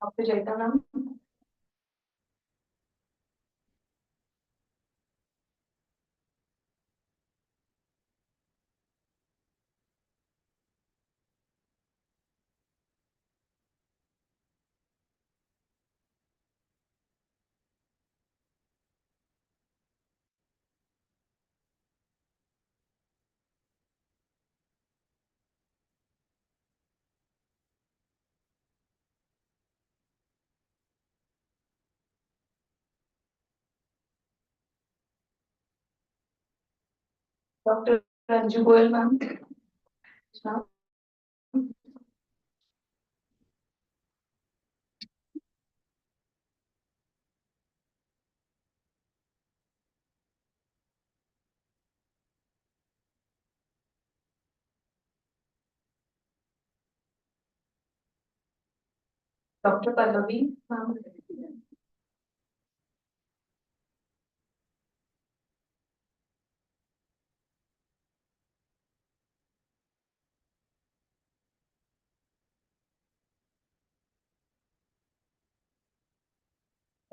Dr. Jaitanam. Dr. Ranju Goyal, ma'am. Ma'am. Dr. Pallavi, ma'am.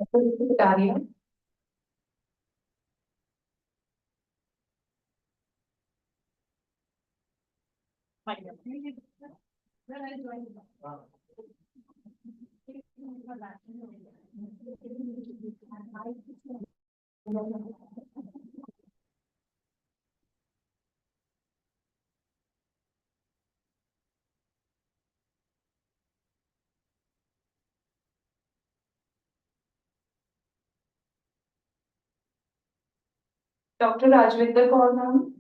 Dr. Ritu Kataria. Dr. Rajvinder Kaur, ma'am.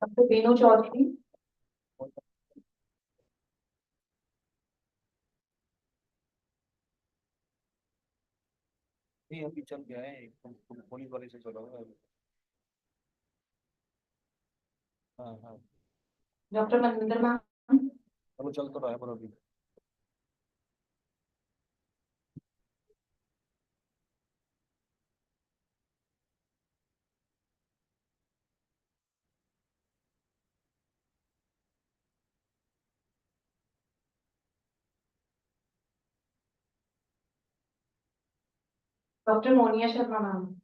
Dr. Venu Chaudhary. नहीं अभी चल गया है police वाले से चला हुआ है अभी। हाँ हाँ Dr. Maninder, ma'am. चलो चल तो रहा है पर अभी Dr. Monia Sharma, ma'am.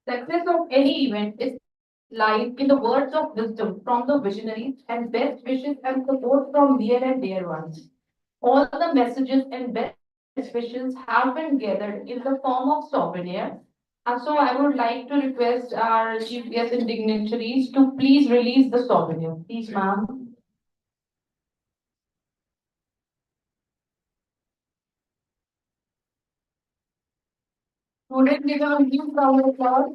Success of any event is lies in the words of wisdom from the visionaries and best wishes and support from near and dear ones. All the messages and best wishes have been gathered in the form of souvenir. And so I would like to request our chief guest and dignitaries to please release the souvenir. Please, ma'am. Student, give a huge round of applause.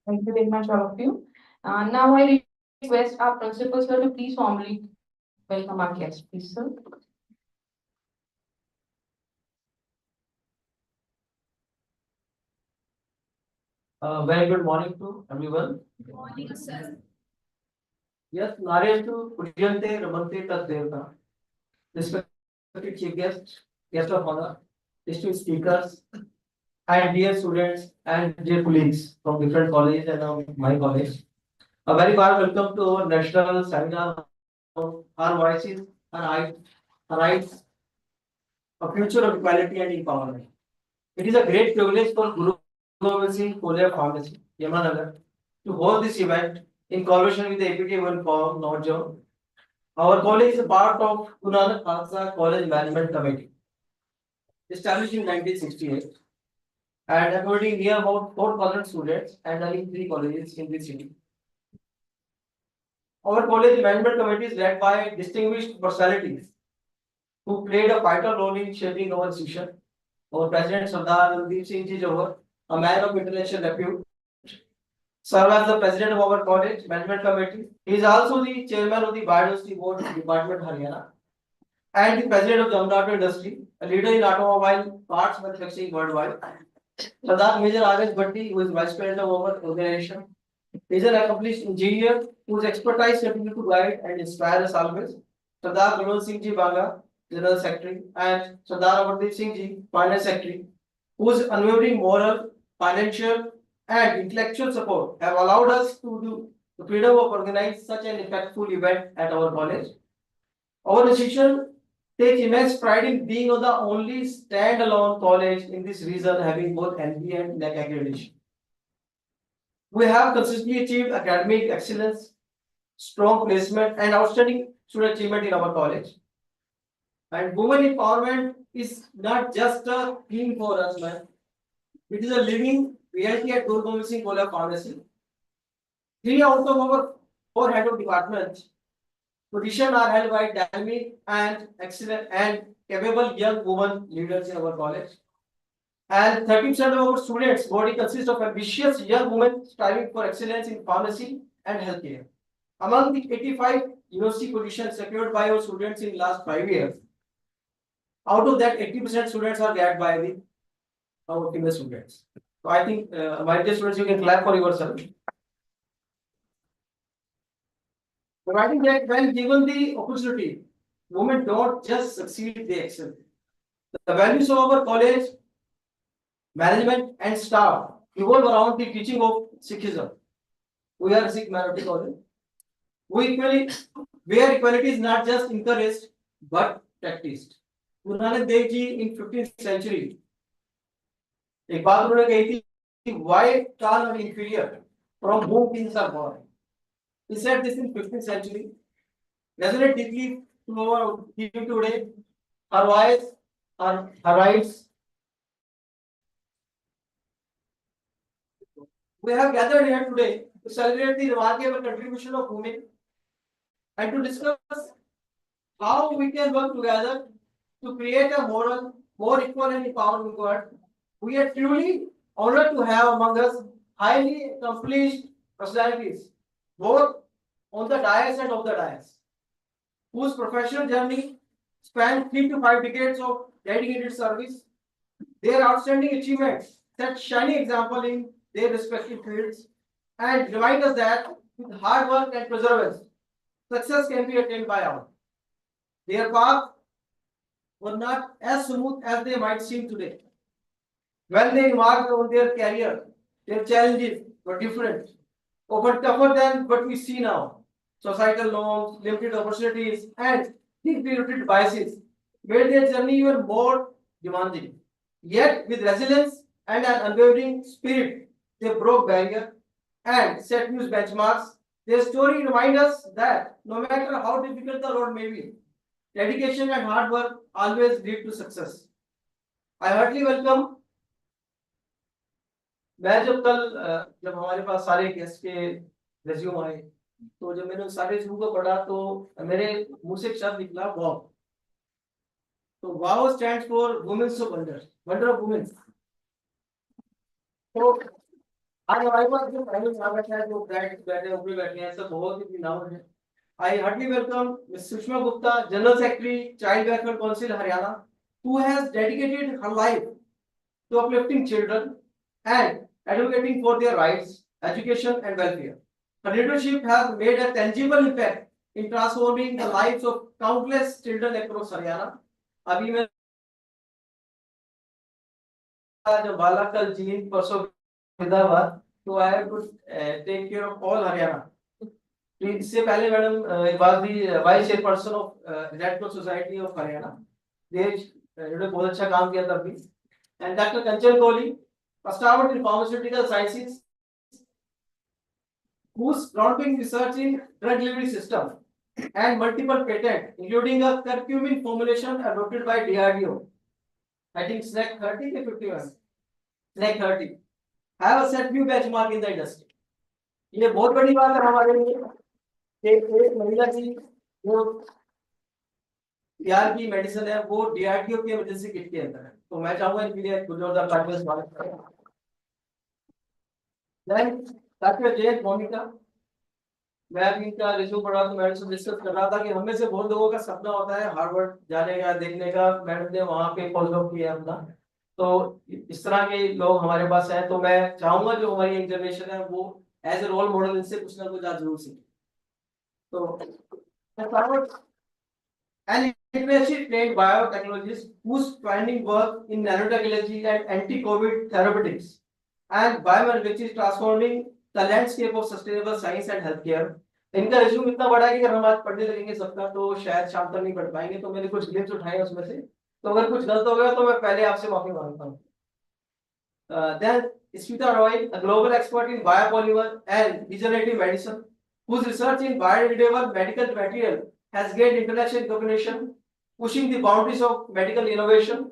Thank you very much, all of you. Now I request our principal sir to please formally welcome our guests, please, sir. Very good morning to everyone. Good morning, sir. Yes, Naresh Pujyante Ramante Tadevta. Respected chief guest of honor, distinguished speakers, and dear students and dear colleagues from different colleges and my college. A very warm welcome to our national seminar on our voices and rights, a future of equality and empowerment. It is a great privilege for Guru Gobind Singh Kolya Pharmacy, Yamunanagar, to hold this event in collaboration with the APT 1 Forum, Norjo. Our college is a part of Guru Nanak Khalsa College Management Committee, established in 1968, and according near about 4,000 students and running 3 colleges in the city. Our college management committee is led by distinguished personalities who played a vital role in shaping our institution. Our president Sardar Randeep Singh Ji Johar, a man of international repute, served as the president of our college management committee. He is also the chairman of the Biodiversity Board Department Haryana and the president of Jamna Auto Industry, a leader in automobile parts manufacturing worldwide. Sardar Major R.S. Bhatti, who is vice president of our organization, is an accomplished engineer whose expertise continues to guide and inspire us always. Sardar Vinod Singh Ji Banga, General Secretary, and Sardar Amardeep Singh Ji, Finance Secretary, whose unwavering moral, financial, and intellectual support have allowed us to do the freedom of organize such an impactful event at our college. Our institution takes immense pride in being the only standalone college in this region having both NB and NAC accreditation. We have consistently achieved academic excellence, strong placement, and outstanding student achievement in our college. And women empowerment is not just a theme for us, man. It is a living reality at Guru Gobind Singh College Pharmacy. 3 out of our 4 head of departments positions are held by dynamic and excellent and capable young women leaders in our college. And 30% of our students body consists of ambitious young women striving for excellence in pharmacy and healthcare. Among the 85 university positions secured by our students in last 5 years, out of that 80% students are graduated by our female students. So I think, my dear students, you can clap for yourself. But I think that when given the opportunity, women don't just succeed, they excel. The values of our college, management and staff revolve around the teaching of Sikhism. We are a Sikh minority college. Where equality is not just encouraged but practiced. Guru Nanak Dev Ji in 15th century, एक बात उन्होंने कही थी, why tall or inferior, from whom kings are born. He said this in 15th century. Resonate deeply to our theme today. Her voice, her rights. We have gathered here today to celebrate the remarkable contribution of women and to discuss how we can work together to create a moral, more equal and empowering world. We are truly honored to have among us highly accomplished personalities, both on the dais and off the dais, whose professional journey spanned 3 to 5 decades of dedicated service. Their outstanding achievements set shining example in their respective fields and remind us that with hard work and perseverance, success can be attained by all. Their path were not as smooth as they might seem today. When they embarked on their career, their challenges were different, often tougher than what we see now. Societal norms, limited opportunities, and deep-rooted biases made their journey even more demanding. Yet, with resilience and an unwavering spirit, they broke barriers and set new benchmarks. Their story reminds us that no matter how difficult the road may be, dedication and hard work always lead to success. I heartily welcome. मैं जब हमारे पास सारे guest के resume आए, तो जब मैंने सारे रेज्यूम को पढ़ा तो मेरे मुंह से एक शब्द निकला, वाव. तो wow stands for women's of wonder, wonder of women's. तो आज हमारे पास जो पहले यहाँ बैठा है, जो बैठे ऊपर बैठे हैं, सब बहुत ही नाम है. I heartily welcome Ms. Sushma Gupta, General Secretary, Child Welfare Council, Haryana, who has dedicated her life to uplifting children and advocating for their rights, education, and welfare. Her leadership has made a tangible impact in transforming the lives of countless children across Haryana. अभी मैं जब बालाकल gene परसों विदा हुआ, तो I have to take care of all Haryana. इससे पहले madam was the vice chairperson of Red Cross Society of Haryana. इन्होंने बहुत अच्छा काम किया तब भी. And Dr. Kanchan Kohli, a stalwart in pharmaceutical sciences, whose groundbreaking research in drug delivery system and multiple patents, including a curcumin formulation adopted by DRDO. I think SNAC 30 to 51. like 30 have a set new benchmark in the industry. ये बहुत बड़ी बात है हमारे लिए कि एक महिला की जो यार की मेडिसिन है वो डीआरडीओ की इमरजेंसी किट के अंदर है, तो मैं चाहूंगा इनके लिए कुछ जोरदार तालियां स्वागत करें। देन डॉक्टर जयंत मोनिका, मैं अभी इनका रिज्यूम पढ़ा तो मैडम से डिस्कस कर रहा था कि हमें से बहुत लोगों का सपना होता है हार्वर्ड जाने का देखने का, मैडम ने वहां पे फॉलो किया अपना, तो इस तरह के लोग हमारे पास हैं, तो मैं चाहूंगा जो हमारी यंग जनरेशन है वो एज ए रोल मॉडल इनसे कुछ ना कुछ आज जरूर सीखे। तो an internationally trained biotechnologist whose finding work in nanotechnology and anti-COVID therapeutics and biomanufacturing is transforming the landscape of sustainable science and healthcare. इनका रिज्यूम इतना बड़ा है कि अगर हम आज पढ़ने लगेंगे सबका तो शायद शाम तक नहीं पढ़ पाएंगे, तो मैंने कुछ ग्लिम्स उठाए उसमें से, तो अगर कुछ गलत हो गया तो मैं पहले आपसे माफी मांगता हूँ। Then Smita Roy, a global expert in biopolymer and regenerative medicine, whose research in biodegradable medical material has gained international recognition, pushing the boundaries of medical innovation.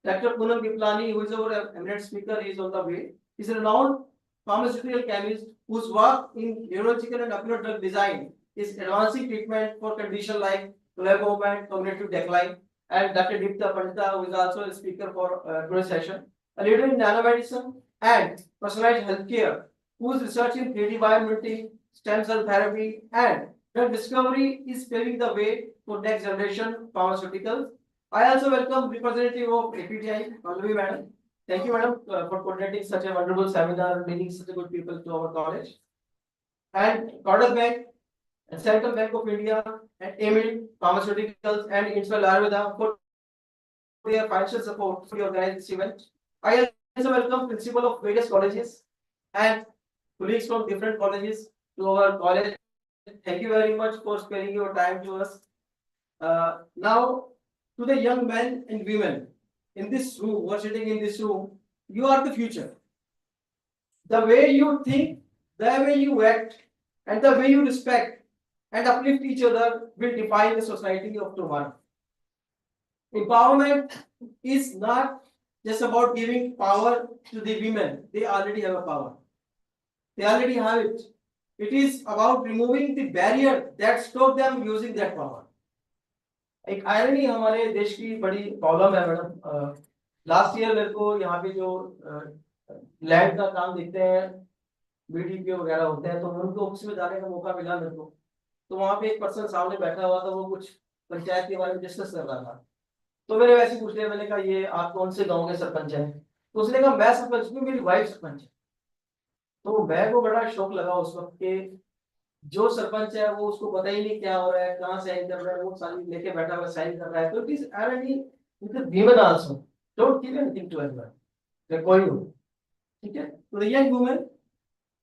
Dr. Poonam Giplani, who is our eminent speaker, is on the way. He is a renowned pharmaceutical chemist whose work in neurological and ocular drug design is advancing treatment for conditions like glaucoma and cognitive decline. And Dr. Deepta Pandita, who is also a speaker for today's session, a leader in nanomedicine and personalized healthcare, whose research in 3D biomimicry, stem cell therapy, and drug discovery is paving the way for next generation pharmaceuticals. I also welcome representative of APTI, Pallavi madam. Thank you, madam, for coordinating such a wonderful seminar, bringing such a good people to our college. And Kotak Bank, and Central Bank of India, and Emil Pharmaceuticals, and Insular Ayurveda for their financial support to organize this event. I also welcome principal of various colleges and colleagues from different colleges to our college. Thank you very much for sparing your time to us. Now, to the young men and women in this room, who are sitting in this room, you are the future. The way you think, the way you act, and the way you respect and uplift each other will define the society of tomorrow. Empowerment is not just about giving power to the women, they already have a power. They already have it. It is about removing the barrier that stop them using that power. एक irony हमारे देश की बड़ी problem है madam. Last year मेरे को यहाँ पे जो लैंड का काम देखते हैं, बीडीपी वगैरह होते हैं, तो उनको ऑफिस में जाने का मौका मिला मेरे को, तो वहाँ पे एक पर्सन सामने बैठा हुआ था, वो कुछ पंचायत के बारे में डिस्कस कर रहा था, तो मैंने वैसे पूछ लिया, मैंने कहा ये आप कौन से गाँव के सरपंच हैं? तो उसने कहा मैं सरपंच हूँ, मेरी वाइफ सरपंच है। तो मैं को बड़ा शौक लगा उस वक्त के जो सरपंच है वो उसको पता ही नहीं क्या हो रहा है, कहाँ साइन कर रहा है, वो साइन लेके बैठा हुआ साइन कर रहा है। तो it is irony with the women also, don't give anything to anyone, कोई हो, ठीक है? तो the young women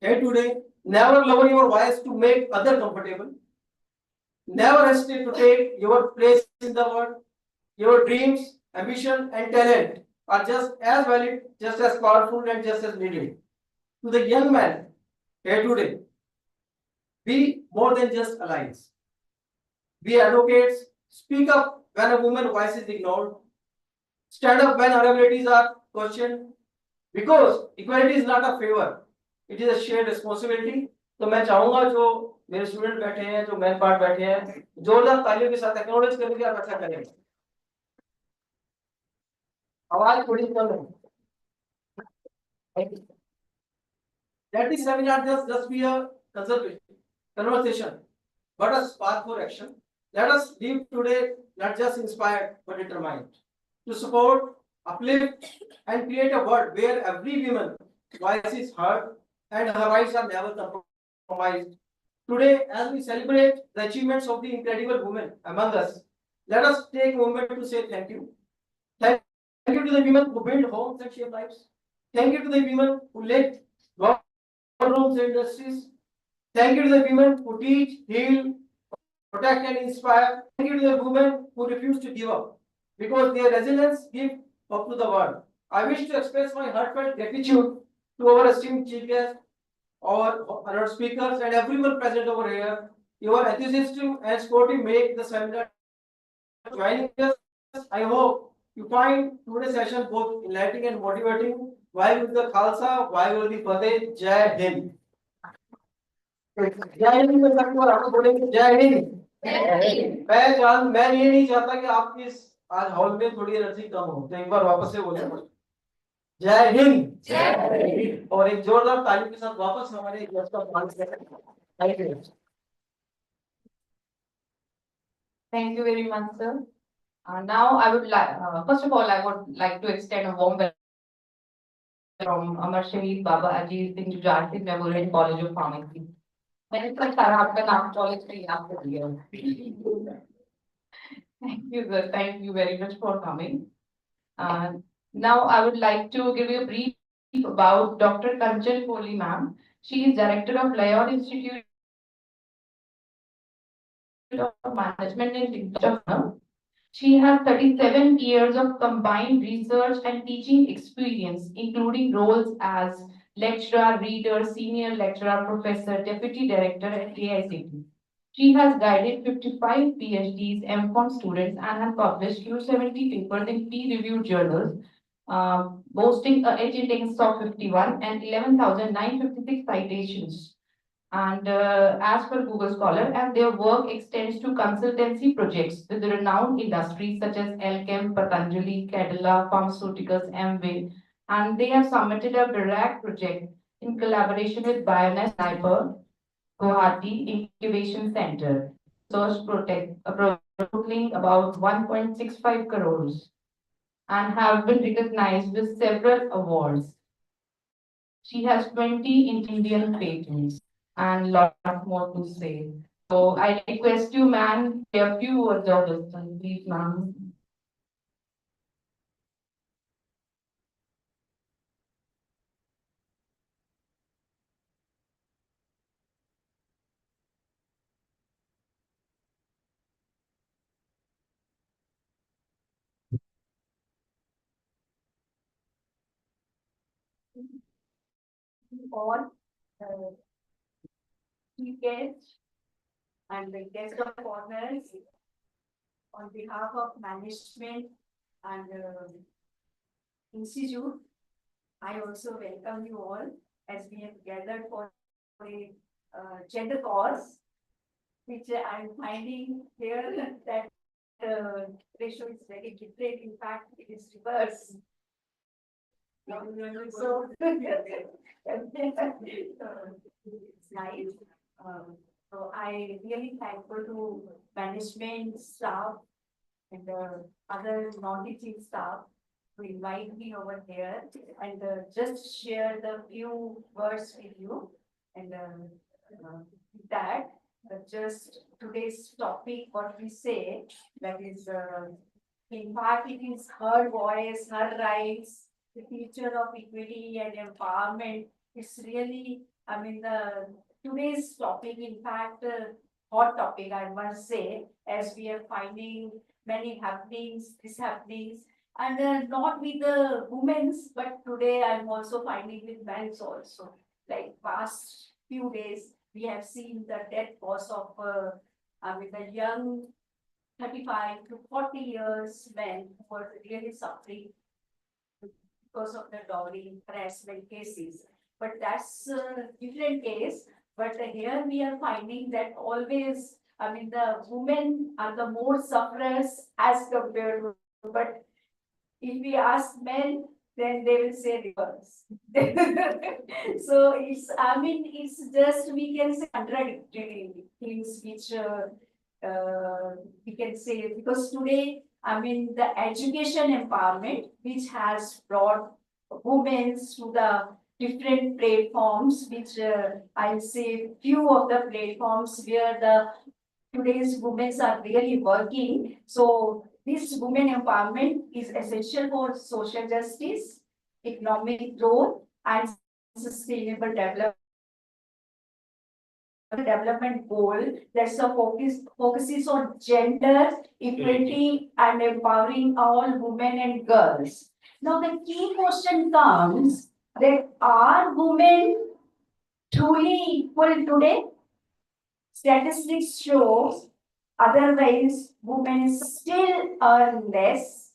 here today, never lower your voice to make other comfortable, never hesitate to take your place in the world. Your dreams, ambition and talent are just as valid, just as powerful and just as needed. To the young man here today, be more than just allies. Be advocates, speak up when a woman's voice is ignored, stand up when her abilities are questioned, because equality is not a favor, it is a shared responsibility. तो मैं चाहूंगा जो मेरे student बैठे हैं, जो main part बैठे हैं, जोरदार तालियों के साथ एक्नॉलेज करके आप अच्छा करें। आवाज थोड़ी कम है। Let this seminar just be a conversation, but a spark for action. Let us leave today not just inspired but determined to support, uplift, and create a world where every woman voice is heard and her rights are never compromised. Today, as we celebrate the achievements of the incredible women among us, let us take a moment to say thank you. Thank you to the women who build homes and shape lives. Thank you to the women who led rooms and industries. Thank you to the women who teach, heal, protect and inspire. Thank you to the women who refuse to give up, because their resilience gives hope to the world. I wish to express my heartfelt gratitude to our esteemed chief guest, our speakers and everyone present over here. Your enthusiasm and supporting make the seminar joining us. I hope You find today's session both enlightening and motivating. While with the Khalsa, while will the Fateh, Jai Hind. जय हिंद में सबको आपको बोलेंगे जय हिंद। मैं ये नहीं चाहता कि आपकी इस आज हॉल में थोड़ी एनर्जी कम हो, तो एक बार वापस से बोले जय हिंद। जय हिंद। और एक जोरदार ताली के साथ वापस हमारे गेस्ट का स्वागत करें। Thank you. Thank you very much, sir. Now I would like, first of all, I would like to extend a warm welcome from Amar Shahid Baba Ajit Singh Jujhar Singh Memorial College of Pharmacy. मैंने तो सारा आपका नाम college में याद कर लिया। Thank you, sir. Thank you very much for coming. Now I would like to give you a brief about Dr. Kanchan Kohli, ma'am. She is Director of Lyon Institute of Management in Technology. She has 37 years of combined research and teaching experience, including roles as lecturer, reader, senior lecturer, professor, deputy director at AICT. She has guided 55 PhDs, M.Pharm students, and has published 270 papers in peer-reviewed journals, boasting a H index of 51 and 11,956 citations. And as per Google Scholar, and their work extends to consultancy projects with renowned industries such as Alchem, Patanjali, Cadila, Pharmaceuticals, Amway, and they have submitted a BIRAC project in collaboration with Bioness Sniper, Guwahati Incubation Center, Search Protect, totaling about 1.65 crores, and have been recognized with several awards. She has 20 Indian patents and lot more to say. So I request you, ma'am, a few words of wisdom, please, ma'am. All chief guests and the guest of honors, on behalf of management and institute, I also welcome you all as we have gathered for a gender cause, which I am finding here that ratio is very different. In fact, it is reverse. So it's nice. So I really thankful to management staff and other non-teaching staff to invite me over here and just share the few words with you. And that just today's topic, what we say, that is in part it is her voice, her rights, the future of equity and empowerment. It's really, I mean, today's topic, in fact, hot topic, I must say, as we are finding many happenings, happenings, and not with the women's, but today I'm also finding with men's also. Like past few days, we have seen the death cause of, the young 35 to 40 years men who were really suffering because of the dowry harassment cases. But that's a different case. But here we are finding that always, I mean, the women are the more sufferers as compared to, but if we ask men, then they will say reverse. So it's, I mean, it's just, we can say contradictory things which we can say, because today, I mean, the education empowerment, which has brought women to the different platforms, which I'll say few of the platforms where the today's women are really working. So this women empowerment is essential for social justice, economic growth, and sustainable development goal. That's a focuses on gender equality and empowering all women and girls. Now the key question comes that are women truly equal today? Statistics shows otherwise women still earn less,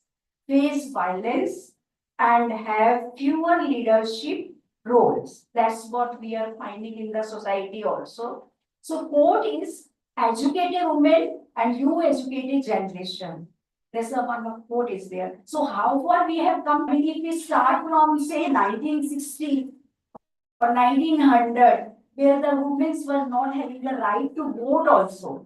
face violence and have fewer leadership roles. That's what we are finding in the society also. So quote is educated women and you educated generation. There's a one of quote is there. So how far we have come, I mean, if we start from say 1960 or 1900, where the women were not having the right to vote also.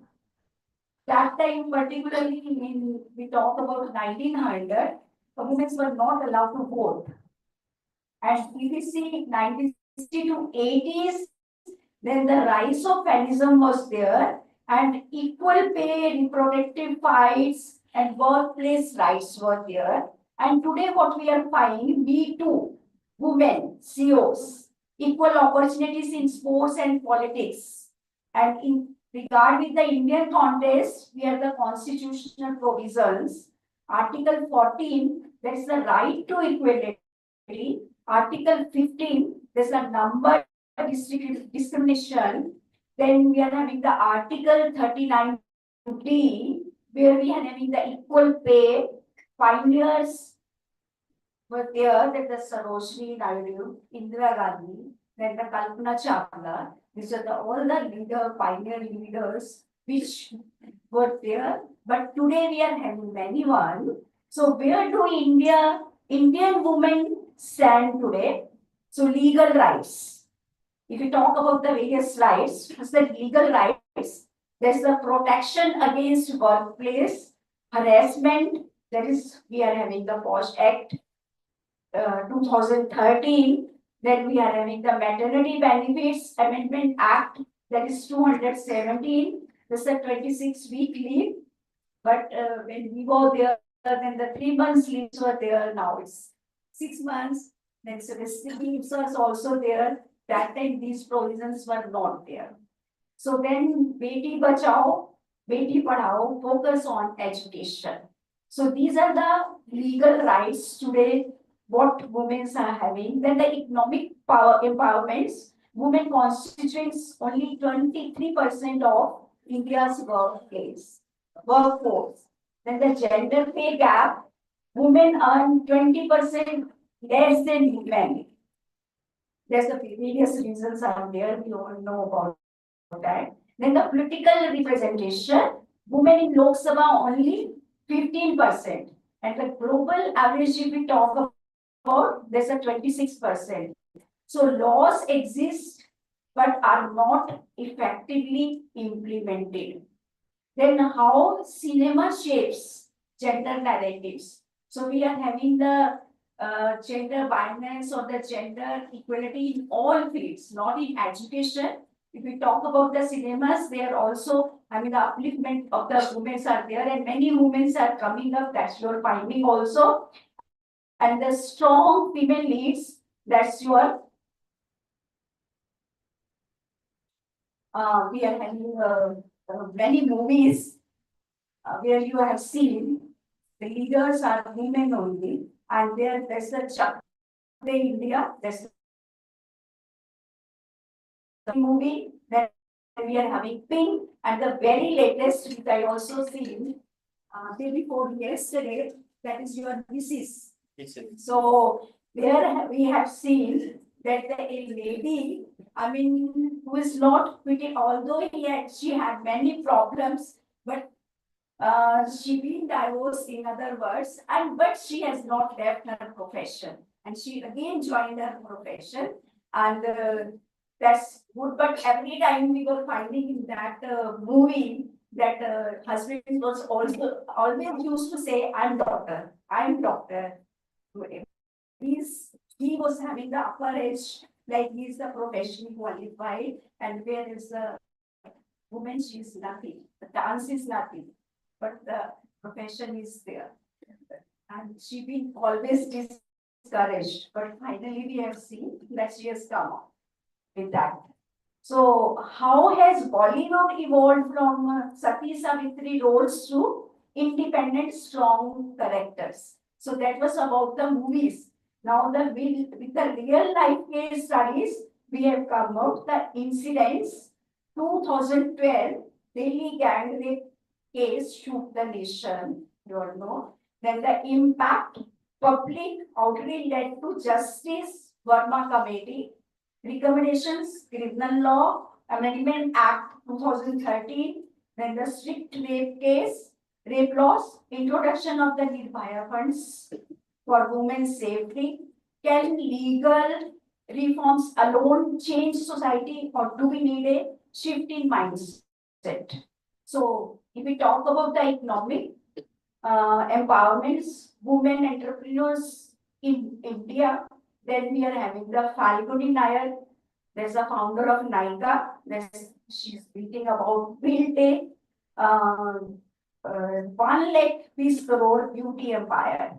That time particularly in, we talk about 1900, the women were not allowed to vote. And if we see 1960 to 80s, then the rise of feminism was there and equal pay, reproductive rights and workplace rights were there. And today what we are finding, Me Too, women, CEOs, equal opportunities in sports and politics. And in regard with the Indian context, we have the constitutional provisions. Article 14, there is the right to equality. Article 15, there's a number discrimination. Then we are having the Article 39D, where we are having the equal pay. Pioneers were there, that the Sarojini Naidu, Indira Gandhi, then the Kalpana Chawla. These are all the pioneer leaders which were there. But today we are having many one. So where do Indian women stand today? So legal rights. If you talk about the various rights, first the legal rights, there's the protection against workplace harassment. That is, we are having the POSH Act 2013. Then we are having the Maternity Benefits Amendment Act, that is 217. This is a 26-week leave. But when we go there, then the 3 months leaves were there. Now it's 6 months. Then domestic leaves are also there. That time these provisions were not there. So then Beti Bachao, Beti Padhao focus on education. So these are the legal rights today what women are having. Then the economic power empowerments, women constitutes only 23% of India's workforce. Then the gender pay gap, women earn 20% less than men. There's the various reasons are there, we all know about that. Then the political representation, women in Lok Sabha only 15%. And the global average, if we talk about, there's a 26%. So laws exist, but are not effectively implemented. Then how cinema shapes gender narratives. So we are having the gender bias or the gender equality in all fields, not in education. If we talk about the cinemas, they are also, I mean, the upliftment of the women are there, and many women are coming up. That's your finding also. And the strong female leads, that's your. We are having many movies where you have seen the leaders are women only, and there's the Chak De India, there's the movie that we are having Pink, and the very latest which I also seen day before yesterday, that is your Mrs. So there we have seen that a lady, I mean, who is not pretty, although she had many problems, but she been divorced, in other words, but she has not left her profession, and she again joined her profession, and that's good. But every time we were finding in that movie that husband was also always used to say, "I'm doctor, I'm doctor." He was having the upper edge, like he's the professionally qualified, and where is the woman? She's nothing. The dance is nothing, but the profession is there, and she been always discouraged. But finally, we have seen that she has come up with that. So, how has Bollywood evolved from Sati Savitri roles to independent, strong characters? So that was about the movies. Now with the real life case studies, we have come out the incidents. 2012 Delhi gang rape case shook the nation. You all know. Then the impact, public outrage led to Justice Verma Committee, recommendations, Criminal Law Amendment Act 2013, then the strict rape case, rape laws, introduction of the Nirbhaya funds for women's safety. Can legal reforms alone change society, or do we need a shift in mindset? So if we talk about the economic empowerments, women entrepreneurs in India, then we are having the Falguni Nayar. There's a founder of Nykaa. She's speaking about Build a 1 lakh piece crore beauty empire.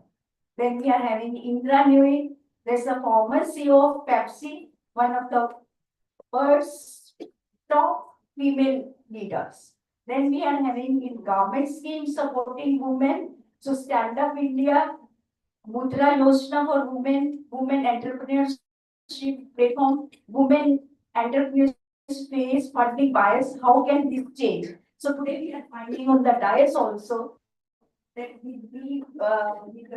Then we are having Indra Nooyi. There's a former CEO of Pepsi, one of the world's top female leaders. Then we are having in government schemes supporting women. So Stand Up India, Mudra Yojana for women, women entrepreneurship platform, women entrepreneurs face funding bias. How can this change? So today we are finding on the dais also that we believe with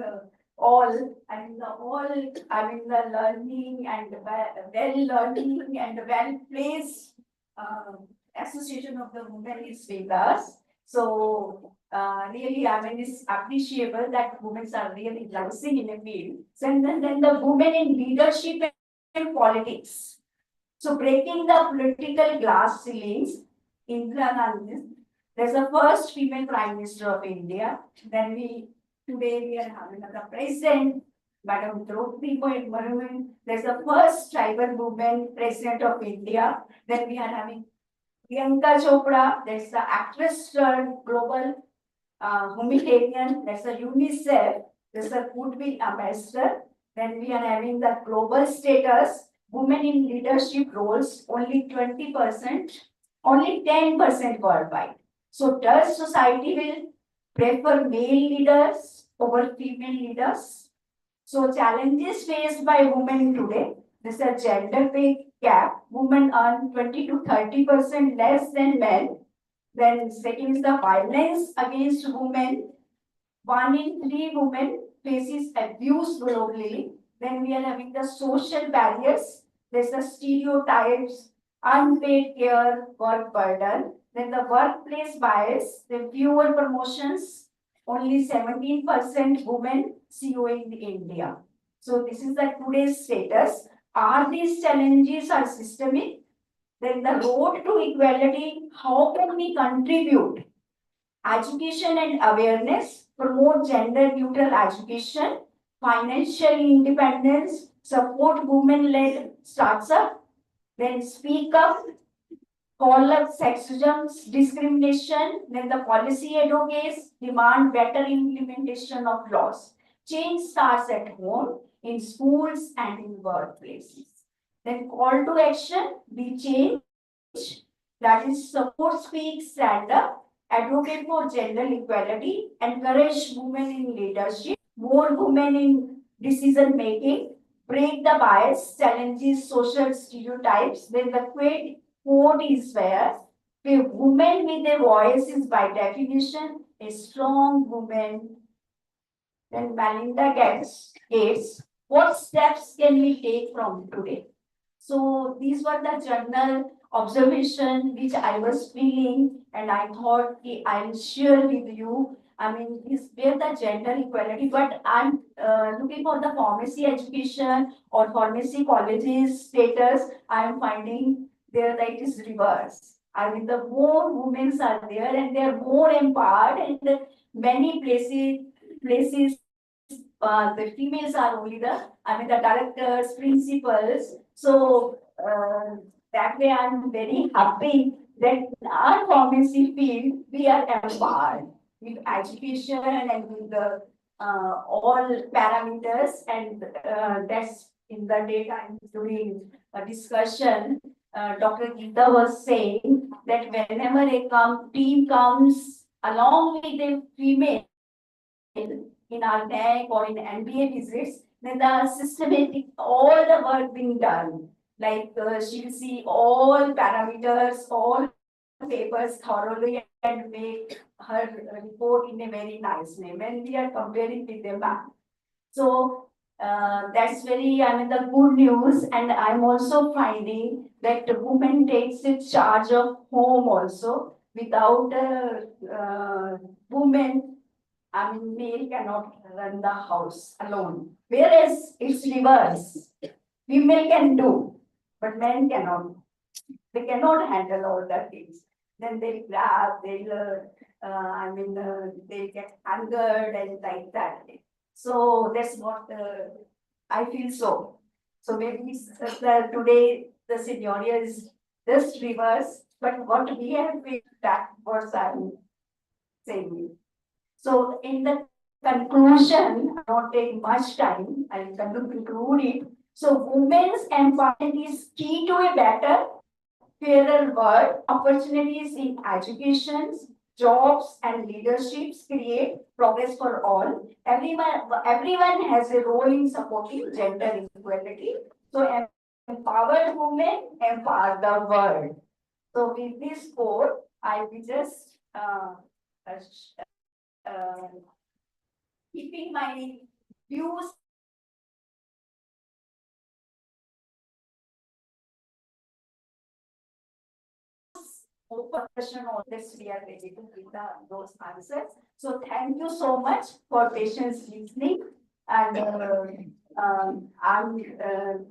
all, I mean the learning and well learning and well placed association of the women is with us. So really, I mean, it's appreciable that women are really rising in the field. So and then the women in leadership and politics. So breaking the political glass ceilings, Indira Gandhi, there's the first female Prime Minister of India. Then today we are having the President, Madam Draupadi Murmu. There's the first tribal woman President of India. Then we are having Priyanka Chopra, there's the actress turned global humanitarian, there's the UNICEF, there's a goodwill ambassador. Then we are having the global status, women in leadership roles, only 20%, only 10% worldwide. So does society will prefer male leaders over female leaders? So challenges faced by women today, this is a gender pay gap. Women earn 20 to 30% less than men. Then second is the violence against women. 1 in 3 women faces abuse globally. Then we are having the social barriers. There's the stereotypes, unpaid care, work burden. Then the workplace bias, the fewer promotions, only 17% women CEO in India. So this is the today's status. Are these challenges are systemic? Then the road to equality, how can we contribute? Education and awareness, promote gender neutral education, financial independence, support women-led startup, then speak up, call up sexism, discrimination, then the policy advocates demand better implementation of laws. Change starts at home, in schools and in workplaces. Then call to action, be change, that is support, speak, stand up, advocate for gender equality, encourage women in leadership, more women in decision making, break the bias, challenges social stereotypes. Then the quote is where a woman with a voice is by definition a strong woman. Then Melinda Gates, what steps can we take from today? So these were the journal observation which I was feeling, and I thought I'll share with you. I mean, this where the gender equality, but I'm looking for the pharmacy education or pharmacy colleges status. I am finding there that it is reverse. I mean, the more women are there and they are more empowered, and many places the females are only the directors, principals. So that way I'm very happy that in our pharmacy field we are empowered with education and with the all parameters, and that's in the daytime during a discussion. Dr. Geeta was saying that whenever a team comes along with a female in our NEC or in MBA visits, then the systematic, all the work being done. Like she'll see all parameters, all papers thoroughly and make her report in a very nice way when we are comparing with the map. So that's very, I mean, the good news, and I'm also finding that the woman takes the charge of home also. Without a woman, I mean, male cannot run the house alone. Whereas it's reverse. Female can do, but men cannot. They cannot handle all the things. Then they'll grab, they'll get angered and like that. So that's what I feel so. So maybe today the scenario is this reverse, but what we have faced backwards, I'm saying. So in the conclusion, not take much time, I'll conclude it. So women's empowerment is key to a better, fairer world. Opportunities in education, jobs and leaderships create progress for all. Everyone has a role in supporting gender equality. So empowered women empower the world. So with this quote, I will just keeping my views open question on this, we are ready to give those answers. So thank you so much for patience listening. And I'm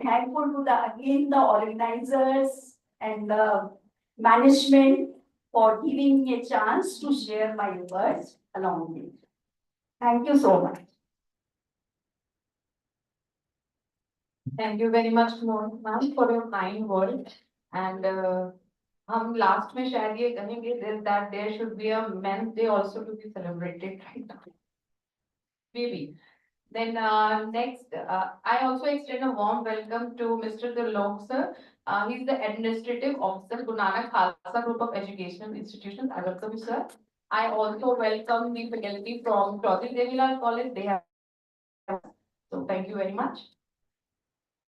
thankful to the organizers and the management for giving me a chance to share my words along with you. Thank you so much. Thank you very much, ma'am, for your kind words. And हम last में शायद ये कहेंगे that there should be a men's day also to be celebrated right now. Maybe. Then next, I also extend a warm welcome to Mr. Dilok sir. He's the administrative officer, Guru Nanak Khalsa Group of Educational Institutions. I welcome you, sir. I also welcome the faculty from Chaudhary Devilal College. They have, so thank you very much.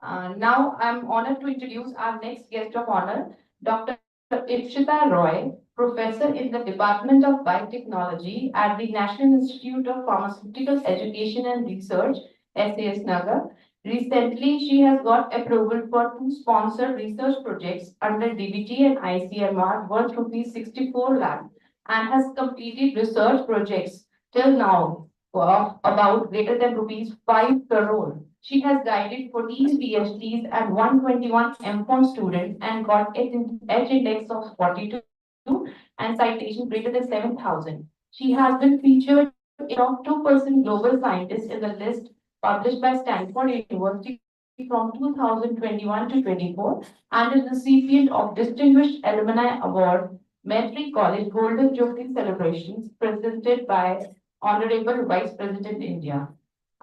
Now I'm honored to introduce our next guest of honor, Dr. Ipshita Roy, professor in the Department of Biotechnology at the National Institute of Pharmaceutical Education and Research, SAS Nagar. Recently, she has got approval for 2 sponsored research projects under DBT and ICMR worth rupees 64 lakh and has completed research projects till now of about greater than rupees 5 crore. She has guided 14 PhDs and 121 MPhil students and got H index of 42 and citation greater than 7,000. She has been featured in top 2% global scientists in the list published by Stanford University from 2021 to 24 and is recipient of Distinguished Alumni Award, Medley College Golden Jubilee Celebrations presented by Honorable Vice President India.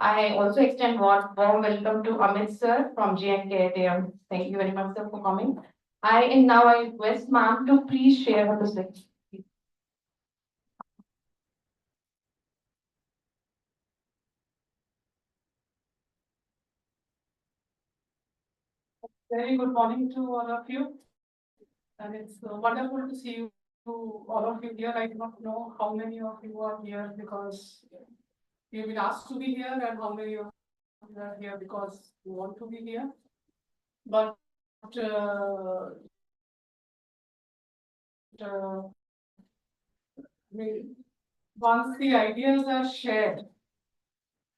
I also extend warm welcome to Amit sir from JNK. Thank you very much, sir, for coming. I request ma'am to please share her perspective. Very good morning to all of you. And it's wonderful to see you, all of you here. I do not know how many of you are here because you've been asked to be here and how many of you are here because you want to be here. But once the ideas are shared,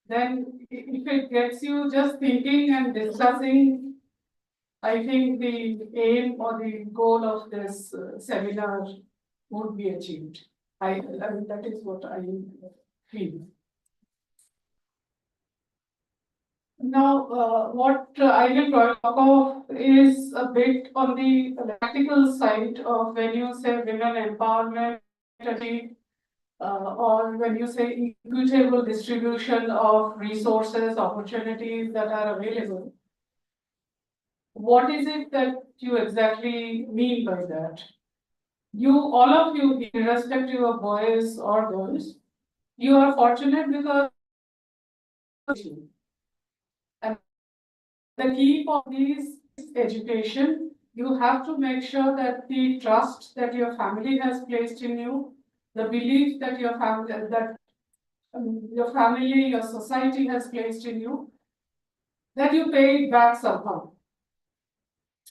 then if it gets you just thinking and discussing, I think the aim or the goal of this seminar would be achieved. I mean, that is what I feel. Now, what I will talk of is a bit on the practical side of when you say women empowerment, or when you say equitable distribution of resources, opportunities that are available. What is it that you exactly mean by that? All of you, irrespective of boys or girls, you are fortunate because and the key for this education, you have to make sure that the trust that your family has placed in you the belief that your family, your family, your society has placed in you, that you pay it back somehow.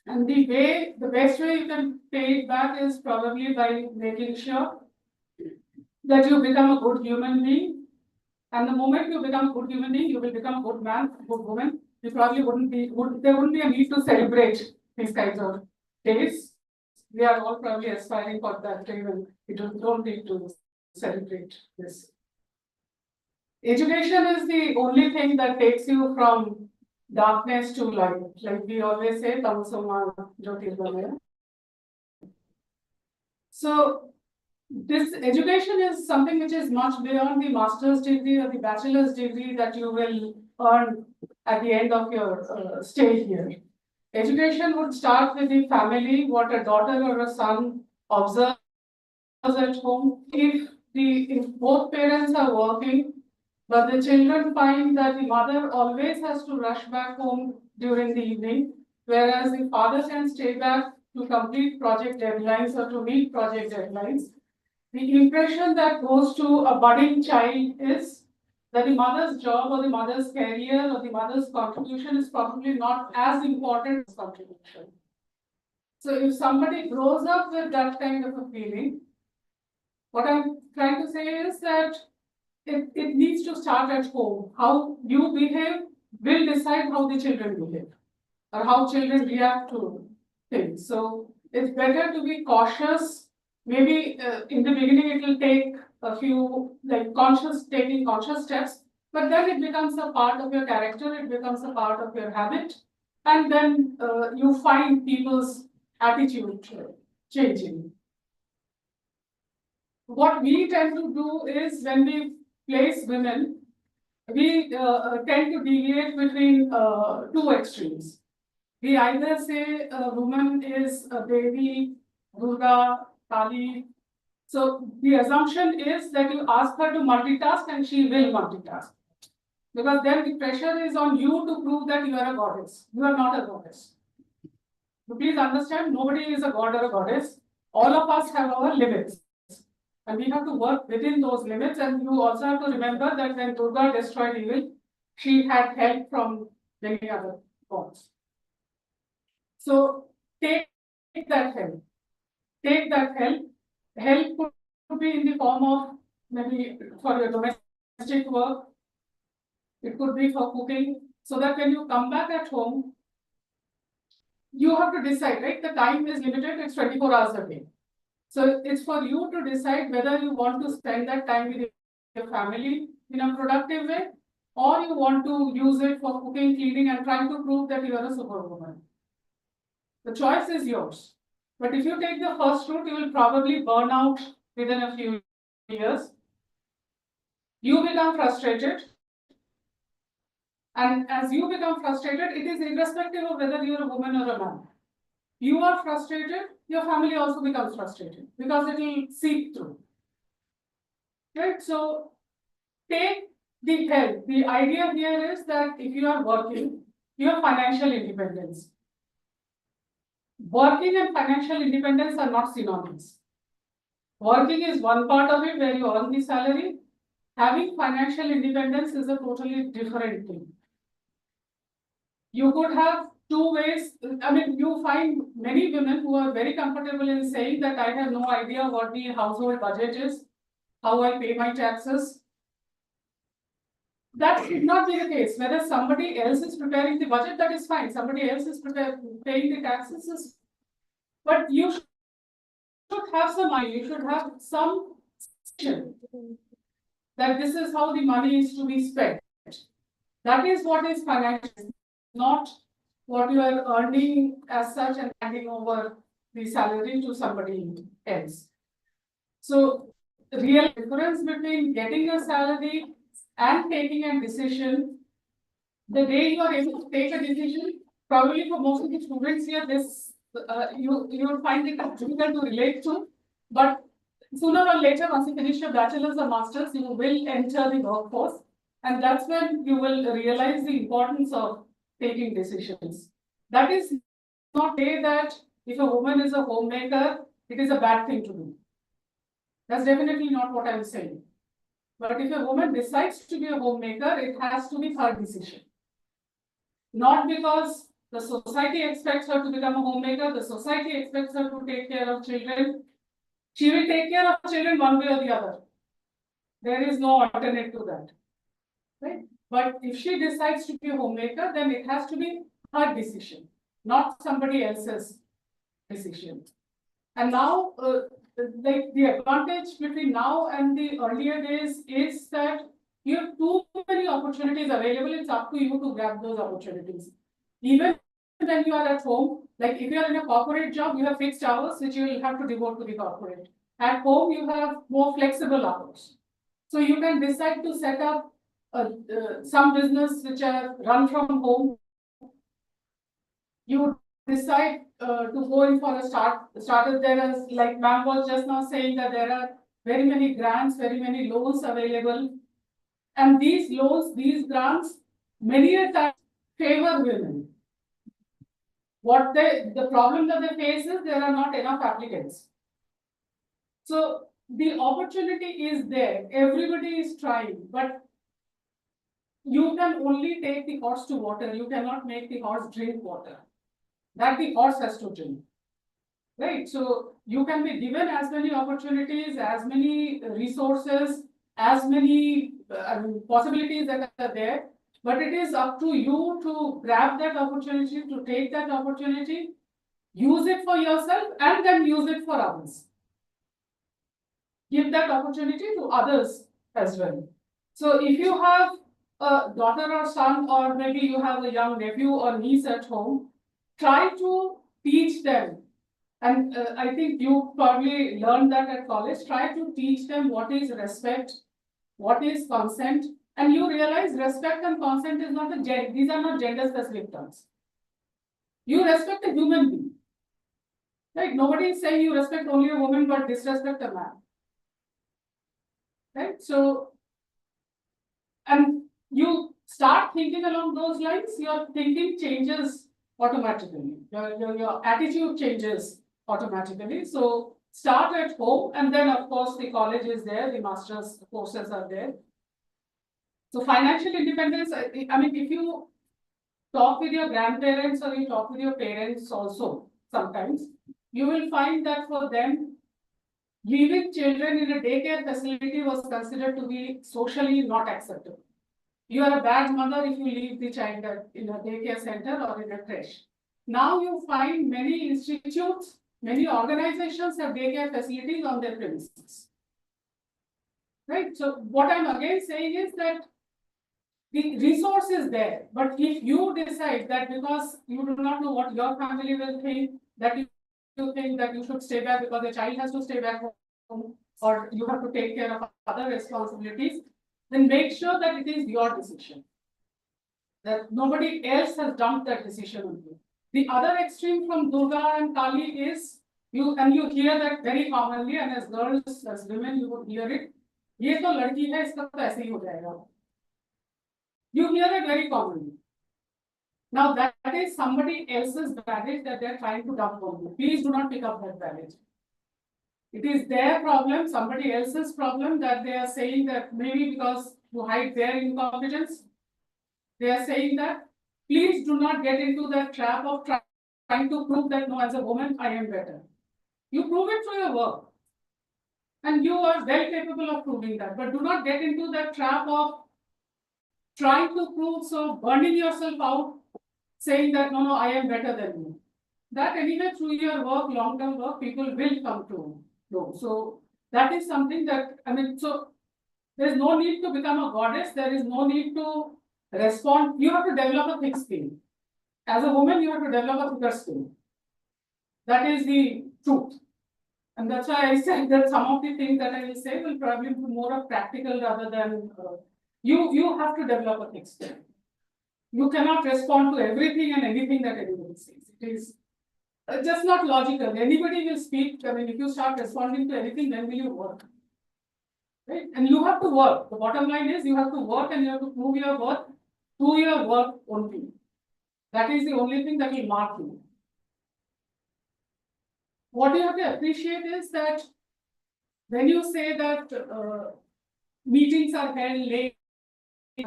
And the best way you can pay it back is probably by making sure that you become a good human being. And the moment you become a good human being, you will become a good man, a good woman. You probably there wouldn't be a need to celebrate these kinds of days. We are all probably aspiring for that day when we don't need to celebrate this. Education is the only thing that takes you from darkness to light. Like we always say, Tamasoma Jyotirgamaya. So this education is something which is much beyond the master's degree or the bachelor's degree that you will earn at the end of your stay here. Education would start with the family, what a daughter or a son observes at home. If both parents are working, but the children find that the mother always has to rush back home during the evening, whereas the father can stay back to complete project deadlines or to meet project deadlines. The impression that goes to a budding child is that the mother's job or the mother's career or the mother's contribution is probably not as important as contribution. So if somebody grows up with that kind of a feeling, what I'm trying to say is that it needs to start at home. How you behave will decide how the children behave or how children react to things. So it's better to be cautious. Maybe in the beginning it will take a few taking conscious steps, but then it becomes a part of your character, it becomes a part of your habit, and then you find people's attitude changing. What we tend to do is when we place women, we tend to deviate between two extremes. We either say a woman is a Devi, Durga, Kali. So the assumption is that you ask her to multitask and she will multitask. Because then the pressure is on you to prove that you are a goddess. You are not a goddess. So please understand, nobody is a god or a goddess. All of us have our limits. And we have to work within those limits. And you also have to remember that when Durga destroyed evil, she had help from many other gods. So take that help. Take that help. Help could be in the form of maybe for your domestic work. It could be for cooking. So that when you come back at home, you have to decide, right? The time is limited, it's 24 hours a day. So it's for you to decide whether you want to spend that time with your family in a productive way, or you want to use it for cooking, cleaning, and trying to prove that you are a superwoman. The choice is yours. But if you take the first route, you will probably burn out within a few years. You become frustrated. And as you become frustrated, it is irrespective of whether you're a woman or a man. You are frustrated, your family also becomes frustrated because it will seep through. Right? So take the help. The idea here is that if you are working, you have financial independence. Working and financial independence are not synonymous. Working is one part of it where you earn the salary. Having financial independence is a totally different thing. You could have two ways. I mean, you find many women who are very comfortable in saying that I have no idea what the household budget is, how I pay my taxes. That should not be the case. Whether somebody else is preparing the budget, that is fine. Somebody else is paying the taxes. But you should have some idea. You should have some that this is how the money is to be spent. That is what is financial, not what you are earning as such and handing over the salary to somebody else. So the real difference between getting a salary and taking a decision, the day you are able to take a decision, probably for most of the students here, this you will find it difficult to relate to, but sooner or later, once you finish your bachelor's or master's, you will enter the workforce, and that's when you will realize the importance of taking decisions. That is not say that if a woman is a homemaker, it is a bad thing to do. That's definitely not what I'm saying. But if a woman decides to be a homemaker, it has to be her decision. Not because the society expects her to become a homemaker, the society expects her to take care of children. She will take care of children one way or the other. There is no alternate to that. Right? But if she decides to be a homemaker, then it has to be her decision, not somebody else's decision. And now, the advantage between now and the earlier days is that you have too many opportunities available. It's up to you to grab those opportunities. Even when you are at home, like if you are in a corporate job, you have fixed hours which you will have to devote to the corporate. At home, you have more flexible hours. So you can decide to set up some business which are run from home. You decide to go in for a startup. There is, like ma'am was just now saying, that there are very many grants, very many loans available. And these loans, these grants, many a time favor women. The problem that they face is there are not enough applicants. So the opportunity is there, everybody is trying, but you can only take the horse to water, you cannot make the horse drink water. That the horse has to drink. Right, so you can be given as many opportunities, as many resources, as many possibilities that are there. But it is up to you to grab that opportunity, to take that opportunity, use it for yourself and then use it for others. Give that opportunity to others as well. So if you have a daughter or son, or maybe you have a young nephew or niece at home, try to teach them. And I think you probably learned that at college. Try to teach them what is respect, what is consent, and you realize respect and consent is not these are not gender specific terms. You respect a human being. Right? Nobody is saying you respect only a woman but disrespect a man. Right? So, and you start thinking along those lines, your thinking changes automatically. Your attitude changes automatically. So start at home, and then of course the college is there, the master's courses are there. So financial independence, I mean, if you talk with your grandparents or you talk with your parents also, sometimes you will find that for them, leaving children in a daycare facility was considered to be socially not acceptable. You are a bad mother if you leave the child in a daycare center or in a creche. Now you find many institutes, many organizations have daycare facilities on their premises. Right? So what I'm again saying is that the resource is there, but if you decide that because you do not know what your family will think, that you think that you should stay back because the child has to stay back home, or you have to take care of other responsibilities, then make sure that it is your decision. That nobody else has dumped that decision on you. The other extreme from Durga and Kali is you hear that very commonly, and as girls, as women, you would hear it. ये तो लड़की है, इसका तो ऐसे ही हो जाएगा. You hear it very commonly. Now that is somebody else's baggage that they are trying to dump on you. Please do not pick up that baggage. It is their problem, somebody else's problem, that they are saying that maybe because to hide their incompetence, they are saying that. Please do not get into that trap of trying to prove that no, as a woman, I am better. You prove it through your work. And you are well capable of proving that. But do not get into that trap of trying to prove, so burning yourself out, saying that no, I am better than you. That anyway, through your work, long-term work, people will come to know. So that is something that, I mean, so there is no need to become a goddess. There is no need to respond. You have to develop a thick skin. As a woman, you have to develop a thicker skin. That is the truth. And that's why I said that some of the things that I will say will probably be more of practical rather than you have to develop a thick skin. You cannot respond to everything and anything that anybody says. It is just not logical. Anybody will speak. I mean, if you start responding to anything, then will you work? Right? And you have to work. The bottom line is you have to work and you have to prove your worth through your work only. That is the only thing that will mark you. What you have to appreciate is that when you say that meetings are held late,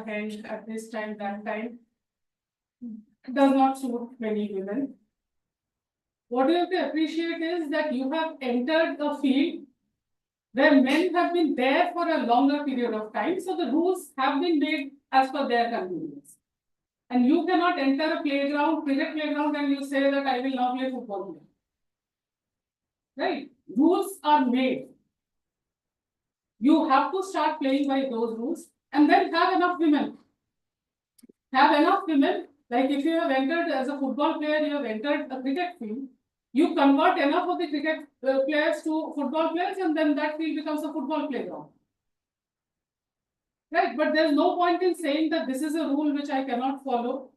held at this time, that time, does not suit many women. What you have to appreciate is that you have entered a field where men have been there for a longer period of time, so the rules have been made as per their convenience. And you cannot enter a playground, cricket playground, and you say that I will now play football. Right? Rules are made. You have to start playing by those rules and then have enough women. Have enough women, like if you have entered as a football player, you have entered a cricket field, you convert enough of the cricket players to football players, and then that field becomes a football playground. Right, but there's no point in saying that this is a rule which I cannot follow.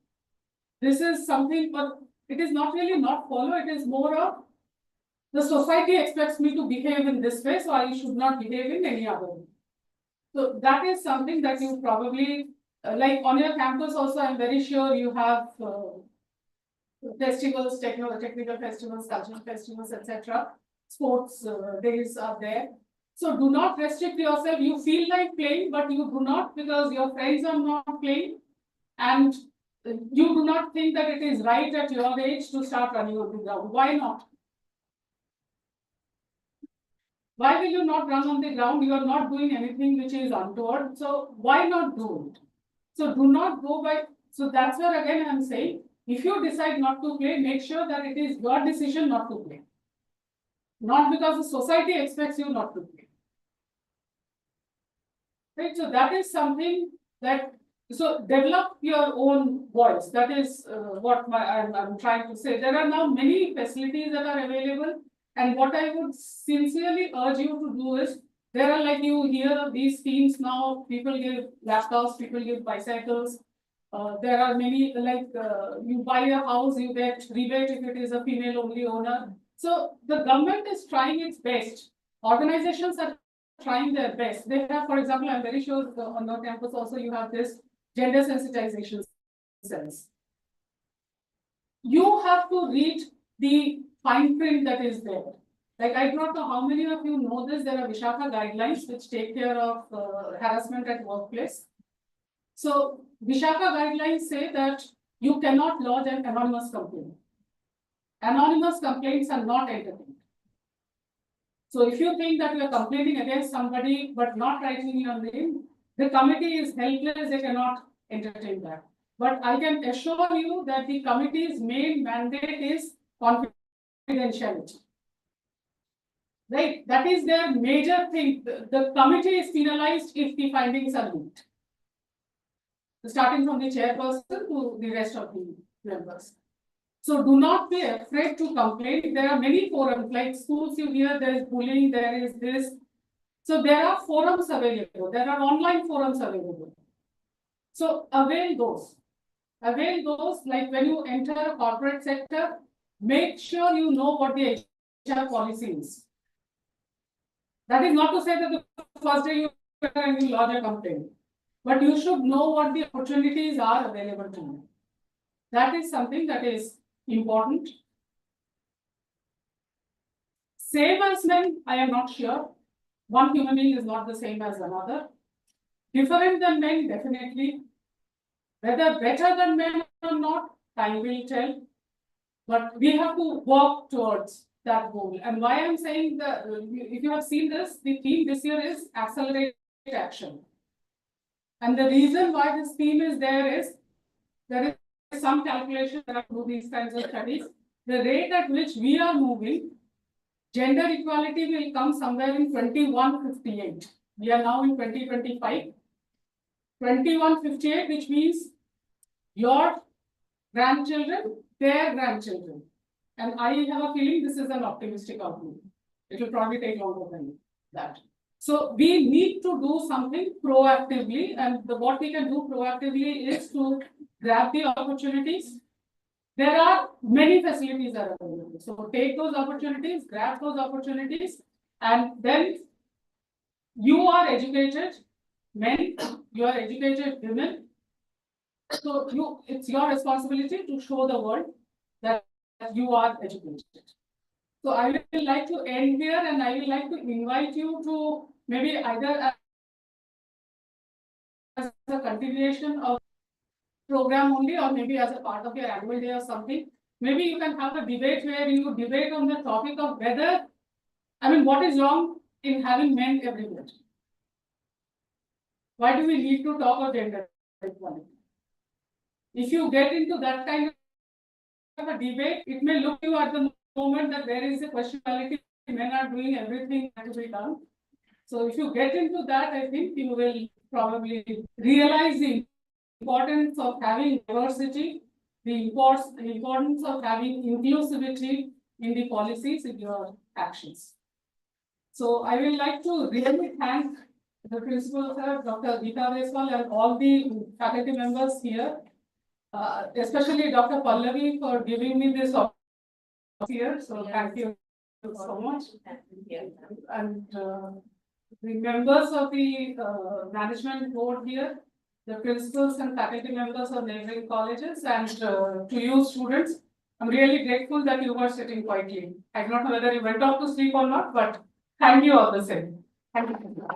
This is something, but it is not really not follow, it is more of the society expects me to behave in this way, so I should not behave in any other way. So that is something that you probably, like on your campus also, I'm very sure you have festivals, technical festivals, cultural festivals, etc. Sports days are there. So do not restrict yourself. You feel like playing, but you do not because your friends are not playing. And you do not think that it is right at your age to start running on the ground. Why not? Why will you not run on the ground? You are not doing anything which is untoward. So why not do it? So do not go by. So that's where again I'm saying, if you decide not to play, make sure that it is your decision not to play. Not because the society expects you not to play. Right, so that is something that, so develop your own voice. That is what I'm trying to say. There are now many facilities that are available. And what I would sincerely urge you to do is, there are like you hear of these schemes now, people give laptops, people give bicycles. There are many like you buy a house, you get rebate if it is a female only owner. So the government is trying its best. Organizations are trying their best. They have, for example, I'm very sure on your campus also you have this gender sensitization cells. You have to read the fine print that is there. Like I do not know how many of you know this, there are Vishaka guidelines which take care of harassment at workplace. So Vishaka guidelines say that you cannot lodge an anonymous complaint. Anonymous complaints are not entertained. So if you think that you are complaining against somebody but not writing your name, the committee is helpless, they cannot entertain that. But I can assure you that the committee's main mandate is confidentiality. Right, that is their major thing. The committee is penalized if the findings are leaked. Starting from the chairperson to the rest of the members. So do not be afraid to complain. There are many forums, like schools you hear, there is bullying, there is this. So there are forums available, there are online forums available. So avail those. Avail those, like when you enter a corporate sector, make sure you know what the HR policy is. That is not to say that the first day you enter and you lodge a complaint, but you should know what the opportunities are available to you. That is something that is important. Same as men, I am not sure. One human being is not the same as another. Different than men, definitely. Whether better than men or not, time will tell. But we have to work towards that goal. And why I'm saying that, if you have seen this, the theme this year is accelerate action. And the reason why this theme is there is some calculation that I do these kinds of studies. The rate at which we are moving, gender equality will come somewhere in 2158. We are now in 2025. 2158, which means your grandchildren, their grandchildren. And I have a feeling this is an optimistic outlook. It will probably take longer than that. So we need to do something proactively, and what we can do proactively is to grab the opportunities. There are many facilities that are available. So take those opportunities, grab those opportunities, and then you are educated men, you are educated women. So it's your responsibility to show the world that you are educated. So I will like to end here and I will like to invite you to maybe either as a continuation of program only, or maybe as a part of your annual day or something. Maybe you can have a debate where you debate on the topic of whether, I mean, what is wrong in having men everywhere? Why do we need to talk of gender equality? If you get into that kind of a debate, it may look you at the moment that there is a questionality, men are doing everything that to be done. So if you get into that, I think you will probably realize the importance of having diversity, the importance of having inclusivity in the policies in your actions. So I will like to really thank the principal, sir, Dr. Geeta Deswal, and all the faculty members here, especially Dr. Pallavi for giving me this opportunity here. So thank you so much. And the members of the management board here, the principals and faculty members of neighboring colleges, and to you students, I'm really grateful that you were sitting quietly. I don't know whether you went off to sleep or not, but thank you all the same. Thank you.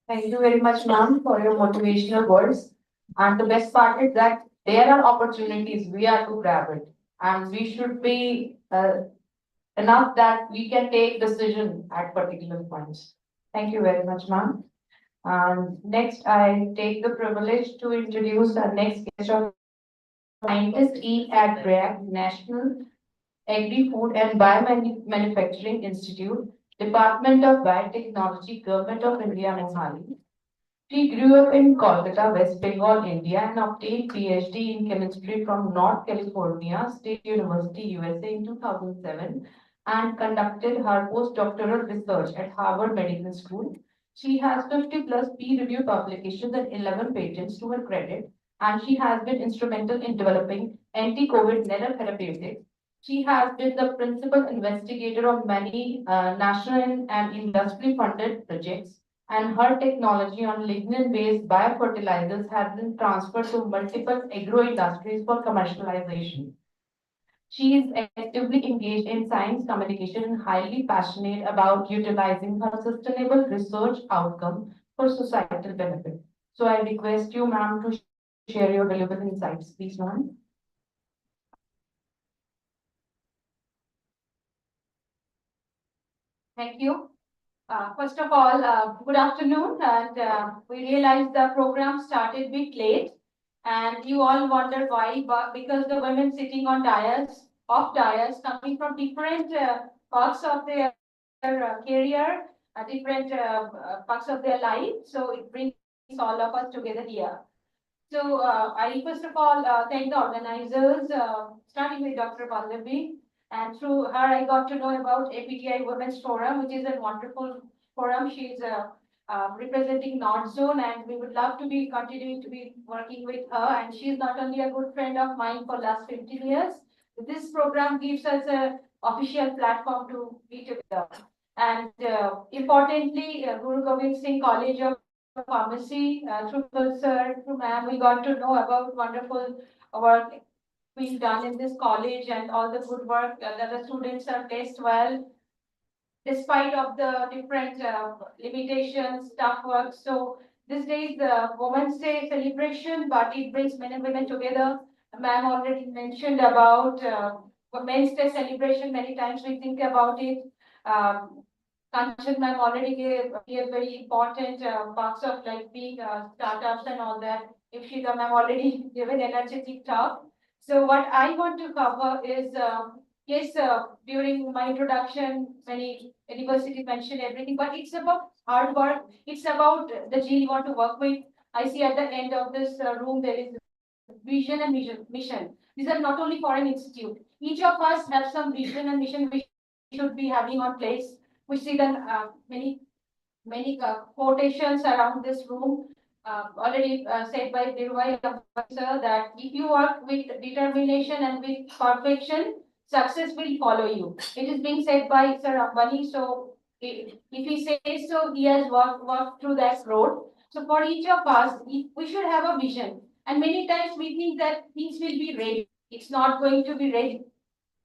Thank you very much, ma'am, for your motivational words. And the best part is that there are opportunities, we are to grab it. And we should be enough that we can take decision at particular points. Thank you very much, ma'am. And next, I take the privilege to introduce our next guest of scientist E at BRAC, National Agri-Food and Biomanufacturing Institute, Department of Biotechnology, Government of India, Mohali. She grew up in Kolkata, West Bengal, India, and obtained PhD in chemistry from North California State University, USA in 2007, and conducted her postdoctoral research at Harvard Medical School. She has 50 plus peer-reviewed publications and 11 patents to her credit, and she has been instrumental in developing anti-COVID nanotherapeutics. She has been the principal investigator of many national and industry-funded projects, and her technology on lignin-based biofertilizers has been transferred to multiple agro-industries for commercialization. She is actively engaged in science communication and highly passionate about utilizing her sustainable research outcome for societal benefit. So I request you, ma'am, to share your valuable insights, please, ma'am. Thank you. First of all, good afternoon, and we realized the program started a bit late, and you all wonder why, but because the women sitting on dais, coming from different parts of their career, different parts of their life, so it brings all of us together here. So I first of all thank the organizers, starting with Dr. Pallavi, and through her I got to know about APTI Women's Forum, which is a wonderful forum. She's representing North Zone, and we would love to be continuing to be working with her. And she's not only a good friend of mine for last 15 years. This program gives us a official platform to be together. And importantly, Guru Gobind Singh College of Pharmacy, through sir, through ma'am, we got to know about wonderful work being done in this college and all the good work that the students are placed well, despite of the different limitations, tough work. So this day is the Women's Day celebration, but it brings men and women together. Ma'am already mentioned about Women's Day celebration. Many times we think about it. Kanchan ma'am already gave very important parts of like big startups and all that. If she ma'am already given energetic talk. So what I want to cover is, yes, during my introduction, many universities mentioned everything, but it's about hard work. It's about the gene you want to work with. I see at the end of this room, there is vision and mission. These are not only for an institute. Each of us have some vision and mission we should be having on place. We see then many quotations around this room. Already said by Dirwai sir that if you work with determination and with perfection, success will follow you. It is being said by Sir Ambani. So if he says so, he has worked through that road. So for each of us, we should have a vision. And many times we think that things will be ready. It's not going to be ready.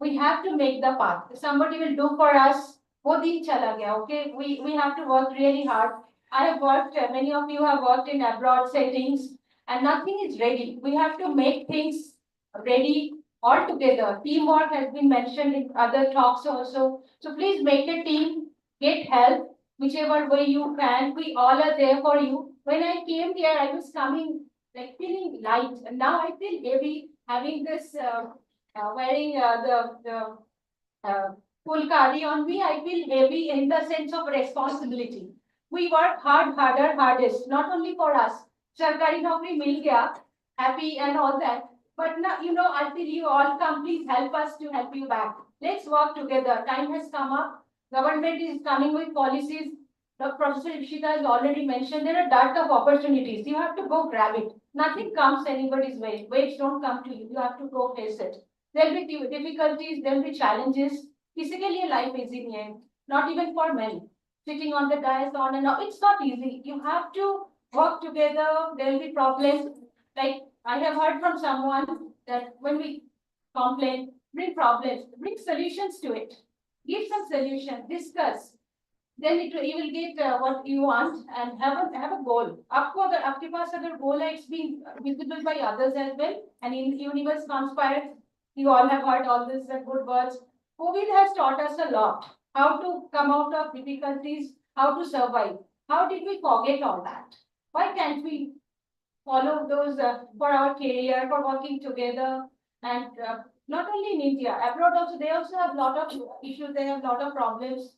We have to make the path. Somebody will do for us. वो दिन चला गया, okay? We have to work really hard. I have worked, many of you have worked in abroad settings, and nothing is ready. We have to make things ready all together. Teamwork has been mentioned in other talks also. So please make a team, get help, whichever way you can. We all are there for you. When I came here, I was coming like feeling light, and now I feel heavy having this wearing full kari on me. I feel heavy in the sense of responsibility. We work harder, hardest, not only for us. Sarkari naukri mil gaya, happy and all that. But now, until you all come, please help us to help you back. Let's work together. Time has come up. Government is coming with policies. The Professor Ishita has already mentioned there are dart of opportunities. You have to go grab it. Nothing comes anybody's way. Waves don't come to you. You have to go face it. There'll be difficulties, there'll be challenges. किसी के लिए life easy नहीं है. Not even for men. Sitting on the dais on and off, it's not easy. You have to work together. There'll be problems. Like I have heard from someone that when we complain, bring problems, bring solutions to it. Give some solution, discuss. Then you will get what you want and have a goal. आपको अगर आपके पास अगर goal है, it's being visible by others as well. And in universe conspired, you all have heard all these good words. COVID has taught us a lot. How to come out of difficulties, how to survive. How did we forget all that? Why can't we follow those for our career, for working together? And not only in India, abroad also, they also have a lot of issues, they have a lot of problems.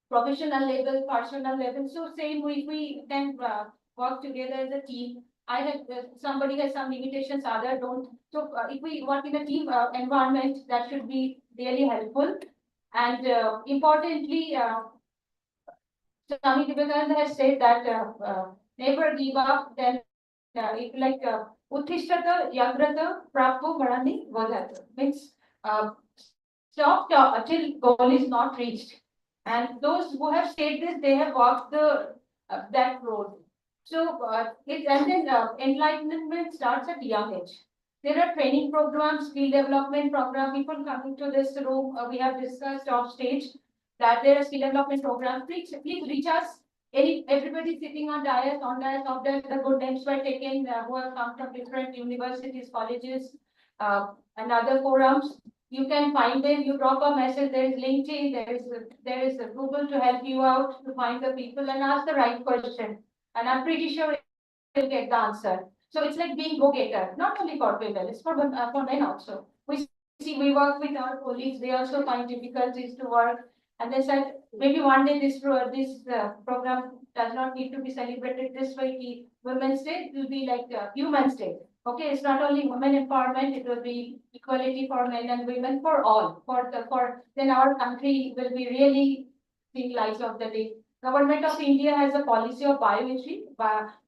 Professional level, personal level. So same we can work together as a team. I have somebody has some limitations, other don't. So if we work in a team environment, that should be really helpful. And importantly, Swami Vivekananda has said that never give up. Then Uttishthata Yagrata Prapto Varani Vadata means stop till goal is not reached. And those who have said this, they have walked that road. So enlightenment starts at young age. There are training programs, skill development program. People coming to this room, we have discussed off stage that there are skill development programs. Please reach us. Everybody sitting on dais, off dais, the good names were taken who have come from different universities, colleges, and other forums. You can find them, you drop a message, there is LinkedIn, there is a Google to help you out to find the people and ask the right question. And I'm pretty sure you'll get the answer. So it's like being go-getter, not only for women, it's for men also. We work with our colleagues, they also find difficulties to work. And they said, maybe one day this program does not need to be celebrated this way. Women's Day, it will be like Human's Day. Okay, it's not only women empowerment, it will be equality for men and women, for all, then our country will be really seeing light of the day. Government of India has a policy of bioethics,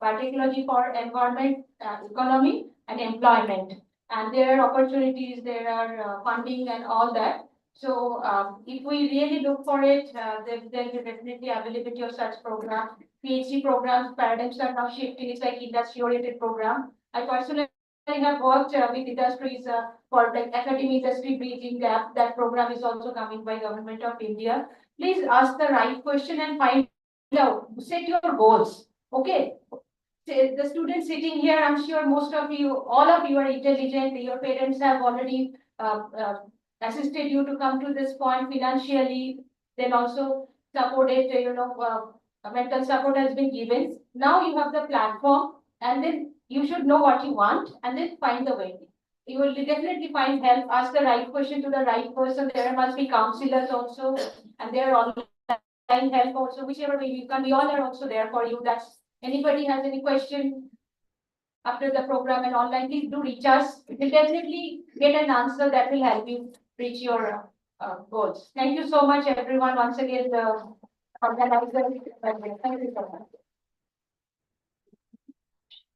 biotechnology for environment, economy and employment. And there are opportunities, there are funding and all that. So if we really look for it, there is definitely availability of such programs. PhD programs, paradigms are now shifting. It's like industry-oriented program. I personally have worked with industries for like academic industry bridging gap. That program is also coming by Government of India. Please ask the right question and find out. Set your goals. Okay. The students sitting here, I'm sure most of you, all of you are intelligent. Your parents have already assisted you to come to this point financially. Then also supported, mental support has been given. Now you have the platform, and then you should know what you want and then find the way. You will definitely find help. Ask the right question to the right person. There must be counselors also, and there are online help also. Whichever way you can, we all are also there for you. That's anybody has any question after the program and online, please do reach us. You'll definitely get an answer that will help you reach your goals. Thank you so much, everyone. Once again, the organizers. Thank you so much.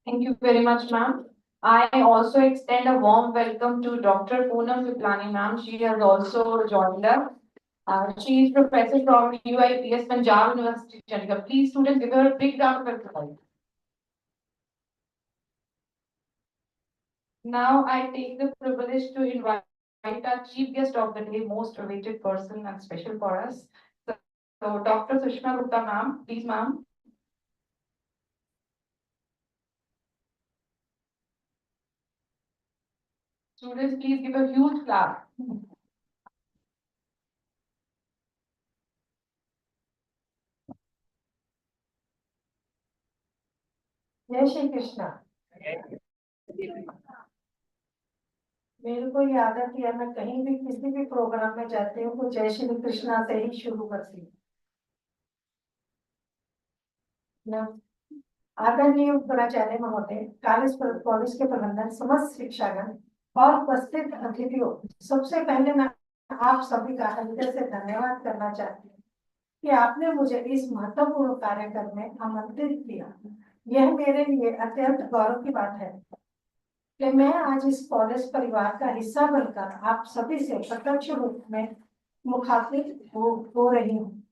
Thank you very much, ma'am. I also extend a warm welcome to Dr. Poonam Viplani, ma'am. She has also joined us. She is professor from UIPS Punjab University, Chandigarh. Please, students, give her a big round of applause. Now I take the privilege to invite our chief guest of the day, most awaited person and special for us. So Dr. Sushma Gupta ma'am, please ma'am. Students, please give a huge clap. जय श्री कृष्णा। मेरे को ये आदत है, मैं कहीं भी किसी भी प्रोग्राम में जाती हूँ तो जय श्री कृष्णा से ही शुरू करती हूँ ना। आदरणीय प्राचार्य महोदय, कॉलेज के प्रबंधन, समस्त शिक्षागण और उपस्थित अतिथियों, सबसे पहले मैं आप सभी का हृदय से धन्यवाद करना चाहती हूँ कि आपने मुझे इस महत्वपूर्ण कार्यक्रम में आमंत्रित किया। यह मेरे लिए अत्यंत गौरव की बात है कि मैं आज इस कॉलेज परिवार का हिस्सा बनकर आप सभी से प्रत्यक्ष रूप में मुखातिब हो रही हूँ।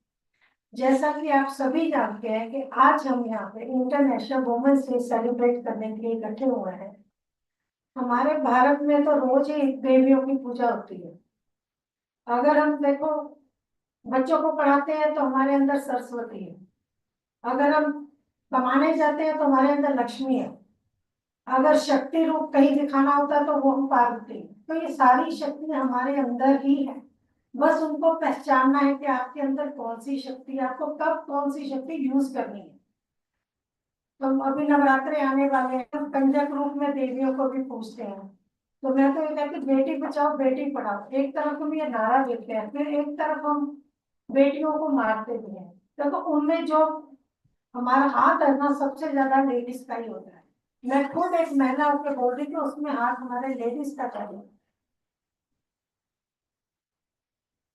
जैसा कि आप सभी जानते हैं कि आज हम यहाँ पे इंटरनेशनल वुमेन्स डे सेलिब्रेट करने के लिए इकट्ठे हुए हैं। हमारे भारत में तो रोज ही देवियों की पूजा होती है। अगर हम देखो, बच्चों को पढ़ाते हैं तो हमारे अंदर सरस्वती है। अगर हम कमाने जाते हैं तो हमारे अंदर लक्ष्मी है। अगर शक्ति रूप कहीं दिखाना होता है तो वो हम पार्वती। तो ये सारी शक्ति हमारे अंदर ही है, बस उनको पहचानना है कि आपके अंदर कौन सी शक्ति, आपको कब कौन सी शक्ति यूज करनी है। तो अभी नवरात्रे आने वाले हैं, तो कंजक रूप में देवियों को भी पूछते हैं। तो मैं तो ये कहती, बेटी बचाओ बेटी पढ़ाओ। एक तरफ हम ये नारा देते हैं, फिर एक तरफ हम बेटियों को मारते भी हैं। तो उनमें जो हमारा हाथ है ना, सबसे ज्यादा लेडीज का ही होता है। मैं खुद एक महिला होकर बोल रही थी, उसमें हाथ हमारे लेडीज का चाहिए।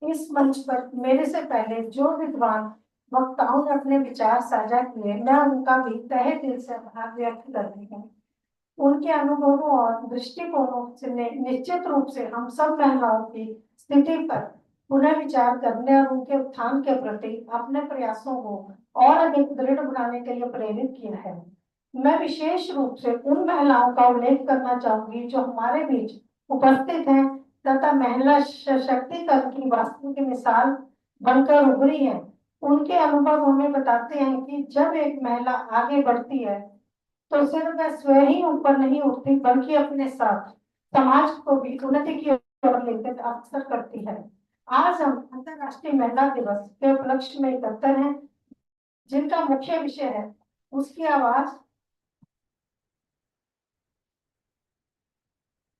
इस मंच पर मेरे से पहले जो विद्वान वक्ताओं ने अपने विचार साझा किए, मैं उनका भी तहे दिल से आभार व्यक्त करती हूँ। उनके अनुभवों और दृष्टिकोणों से निश्चित रूप से हम सब महिलाओं की स्थिति पर पुनः विचार करने और उनके उत्थान के प्रति अपने प्रयासों को और अधिक दृढ़ बनाने के लिए प्रेरित किया है। मैं विशेष रूप से उन महिलाओं का उल्लेख करना चाहूंगी जो हमारे बीच उपस्थित हैं तथा महिला सशक्तिकरण की वास्तविक मिसाल बनकर उभरी है। उनके अनुभव हमें बताते हैं कि जब एक महिला आगे बढ़ती है तो सिर्फ वह स्वयं ही ऊपर नहीं उठती, बल्कि अपने साथ समाज को भी उन्नति की ओर लेकर अग्रसर करती है। आज हम अंतर्राष्ट्रीय महिला दिवस के उपलक्ष्य में एकत्र हैं, जिनका मुख्य विषय है उसकी आवाज,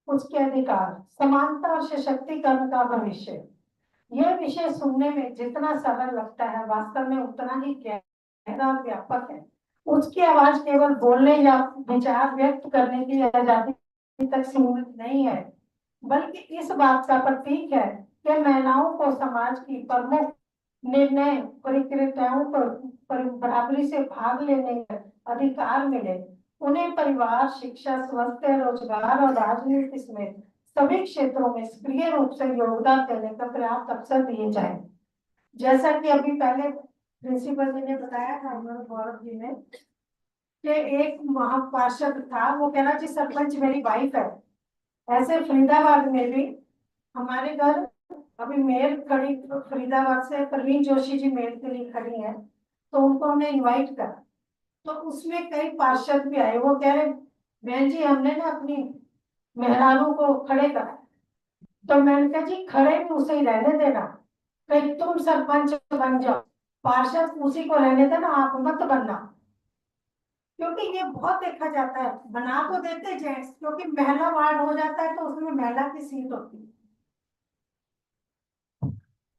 उसके अधिकार, समानता और सशक्तिकरण का भविष्य। यह विषय सुनने में जितना सरल लगता है, वास्तव में उतना ही गहरा और व्यापक है। उसकी आवाज केवल बोलने या विचार व्यक्त करने की आजादी तक सीमित नहीं है, बल्कि इस बात का प्रतीक है कि महिलाओं को समाज की प्रमुख निर्णय प्रक्रियाओं पर बराबरी से भाग लेने का अधिकार मिले। उन्हें परिवार, शिक्षा, स्वास्थ्य, रोजगार और राजनीति समेत सभी क्षेत्रों में सक्रिय रूप से योगदान देने का पर्याप्त अवसर दिए जाए। जैसा कि अभी पहले प्रिंसिपल जी ने बताया था, गौरव जी ने, कि एक वहां पार्षद था, वो कह रहा जी सरपंच मेरी वाइफ है। ऐसे फरीदाबाद में भी हमारे घर अभी मेयर खड़ी, फरीदाबाद से प्रवीण जोशी जी मेयर के लिए खड़ी है, तो उनको हमने इनवाइट करा। तो उसमें कई पार्षद भी आए। वो कह रहे बहन जी हमने ना अपनी मेहरानों को खड़े करा। तो मैंने कहा जी खड़े भी उसे ही रहने देना, कहीं तुम सरपंच बन जाओ, पार्षद उसी को रहने देना, आप मत बनना। क्योंकि ये बहुत देखा जाता है, बना तो देते जेंट्स, क्योंकि महिला वार्ड हो जाता है तो उसमें महिला की सीट होती है।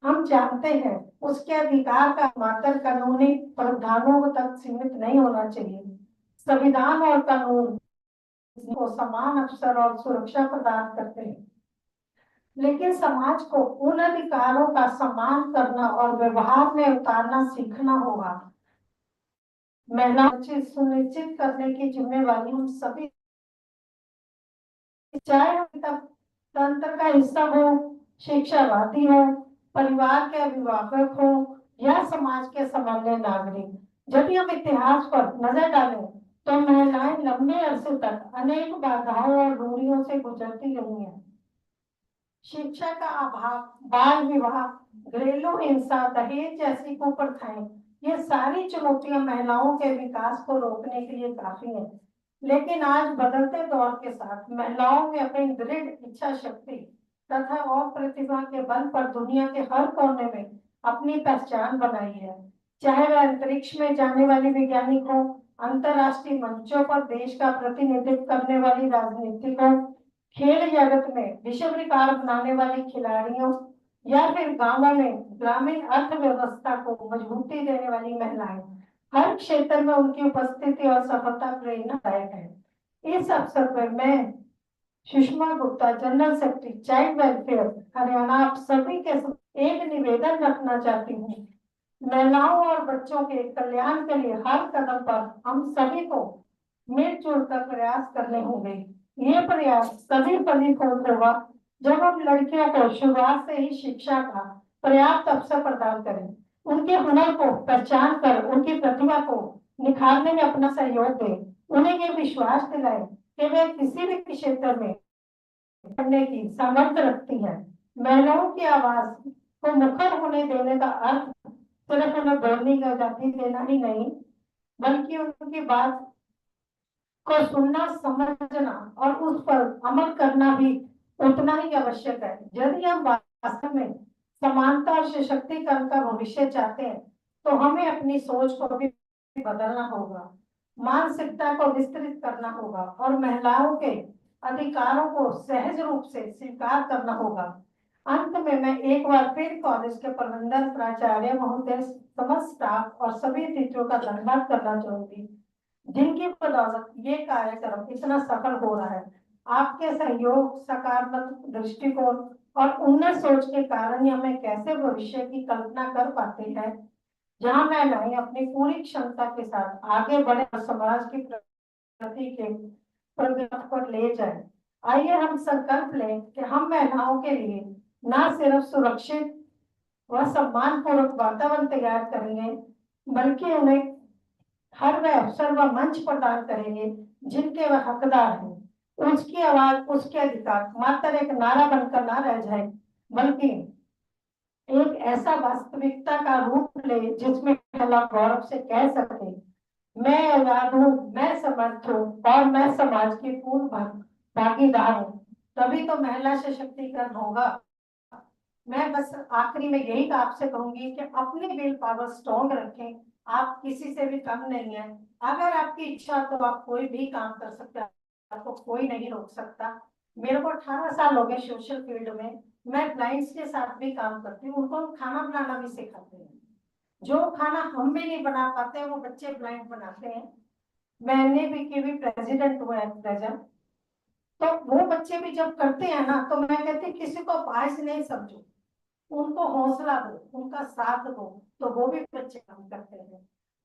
हम जानते हैं उसके अधिकार का मात्र कानूनी प्रावधानों तक सीमित नहीं होना चाहिए। संविधान और कानून को समान अवसर और सुरक्षा प्रदान करते हैं, लेकिन समाज को उन अधिकारों का सम्मान करना और व्यवहार में उतारना सीखना होगा। महिलाओं को सुनिश्चित करने की जिम्मेवारी हम सभी, चाहे हम तंत्र का हिस्सा हो, शिक्षावादी हो, परिवार के अभिभावक हो या समाज के सामान्य नागरिक। जब हम इतिहास पर नजर डालें तो महिलाएं लंबे अरसे तक अनेक बाधाओं और दूरियों से गुजरती रही हैं। शिक्षा का अभाव, बाल विवाह, घरेलू हिंसा, दहेज जैसी कुप्रथाएं, ये सारी चुनौतियां महिलाओं के विकास को रोकने के लिए काफी हैं। लेकिन आज बदलते दौर के साथ महिलाओं में अपनी दृढ़ इच्छा शक्ति तथा और प्रतिभा के बल पर दुनिया के हर कोने में अपनी पहचान बनाई है। चाहे वह अंतरिक्ष में जाने वाली वैज्ञानिक हो, अंतरराष्ट्रीय मंचों पर देश का प्रतिनिधित्व करने वाली राजनीतिक हो, खेल जगत में विश्व रिकॉर्ड बनाने वाली खिलाड़ियों, या फिर गांवों में ग्रामीण अर्थव्यवस्था को मजबूती देने वाली महिलाएं, हर क्षेत्र में उनकी उपस्थिति और सफलता प्रेरणादायक है। इस अवसर पर मैं Sushma Gupta, general secretary child welfare Haryana, आप सभी के एक निवेदन रखना चाहती हूँ। महिलाओं और बच्चों के कल्याण के लिए हर कदम पर हम सभी को मिलजुल कर प्रयास करने होंगे। ये प्रयास तभी फलित होगा जब हम लड़कियों को शुरुआत से ही शिक्षा का पर्याप्त अवसर प्रदान करें, उनके हुनर को पहचान कर उनकी प्रतिभा को निखारने में अपना सहयोग दें, उन्हें ये विश्वास दिलाएं कि वे किसी भी क्षेत्र में करने की सामर्थ्य रखती है। महिलाओं की आवाज को मुखर होने देने का अर्थ सिर्फ उन्हें बोलने की आजादी देना ही नहीं, बल्कि उनकी बात को सुनना, समझना और उस पर अमल करना भी उतना ही आवश्यक है। यदि हम वास्तव में समानता और सशक्तिकरण का भविष्य चाहते हैं, तो हमें अपनी सोच को भी बदलना होगा, मानसिकता को विस्तृत करना होगा और महिलाओं के अधिकारों को सहज रूप से स्वीकार करना होगा। अंत में मैं एक बार फिर कॉलेज के प्रबंधन, प्राचार्य महोदय, समस्त स्टाफ और सभी अतिथियों का धन्यवाद करना चाहूंगी, जिनकी बदौलत ये कार्यक्रम इतना सफल हो रहा है। आपके सहयोग, सकारात्मक दृष्टिकोण और उन्नत सोच के कारण ही हमें कैसे भविष्य की कल्पना कर पाते हैं, जहां महिलाएं अपनी पूरी क्षमता के साथ आगे बढ़े और समाज की प्रगति के प्रगति पर ले जाए। आइए हम संकल्प लें कि हम महिलाओं के लिए न सिर्फ सुरक्षित व सम्मान पूर्वक वातावरण तैयार करेंगे, बल्कि उन्हें हर वह अवसर व मंच प्रदान करेंगे जिनके वह हकदार हैं। उसकी आवाज, उसके अधिकार मात्र एक नारा बनकर ना रह जाए, बल्कि एक ऐसा वास्तविकता का रूप ले जिसमें महिला गौरव से कह सके, मैं आजाद हूँ, मैं समर्थ हूँ और मैं समाज की पूर्ण भागीदार हूँ। तभी तो महिला सशक्तिकरण होगा। मैं बस आखिरी में यही आपसे कहूंगी कि अपनी विल पावर स्ट्रॉन्ग रखें। आप किसी से भी कम नहीं है। अगर आपकी इच्छा तो आप कोई भी काम कर सकते हैं, आपको कोई नहीं रोक सकता। मेरे को 18 साल हो गए सोशल फील्ड में। मैं ब्लाइंड्स के साथ भी काम करती हूँ, उनको खाना बनाना भी सिखाते हैं। जो खाना हम भी नहीं बना पाते वो बच्चे ब्लाइंड बनाते हैं। मैंने भी की भी प्रेसिडेंट हुआ है प्रेजेंट, तो वो बच्चे भी जब करते हैं ना, तो मैं कहती किसी को बायस नहीं समझो, उनको हौसला दो, उनका साथ दो, तो वो भी बच्चे काम करते हैं।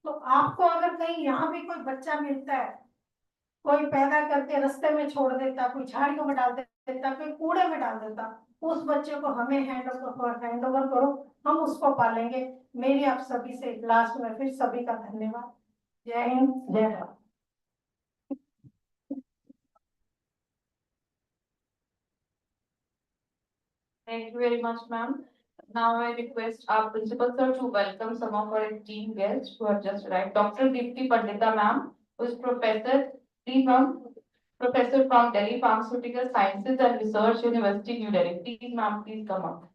तो आपको अगर कहीं यहाँ भी कोई बच्चा मिलता है, कोई पैदा करके रास्ते में छोड़ देता, कोई झाड़ियों में डाल देता, कोई कूड़े में डाल देता, उस बच्चे को हमें हैंड ओवर करो, हम उसको पालेंगे। मेरी आप सभी से लास्ट में फिर सभी का धन्यवाद। जय हिंद, जय Bharat. Thank you very much, ma'am. Now I request our principal sir to welcome some of our esteemed guests who have just arrived. Dr. Deepti Pandita, ma'am, who is professor from Delhi Pharmaceutical Sciences and Research University, New Delhi. Please, ma'am, please come up.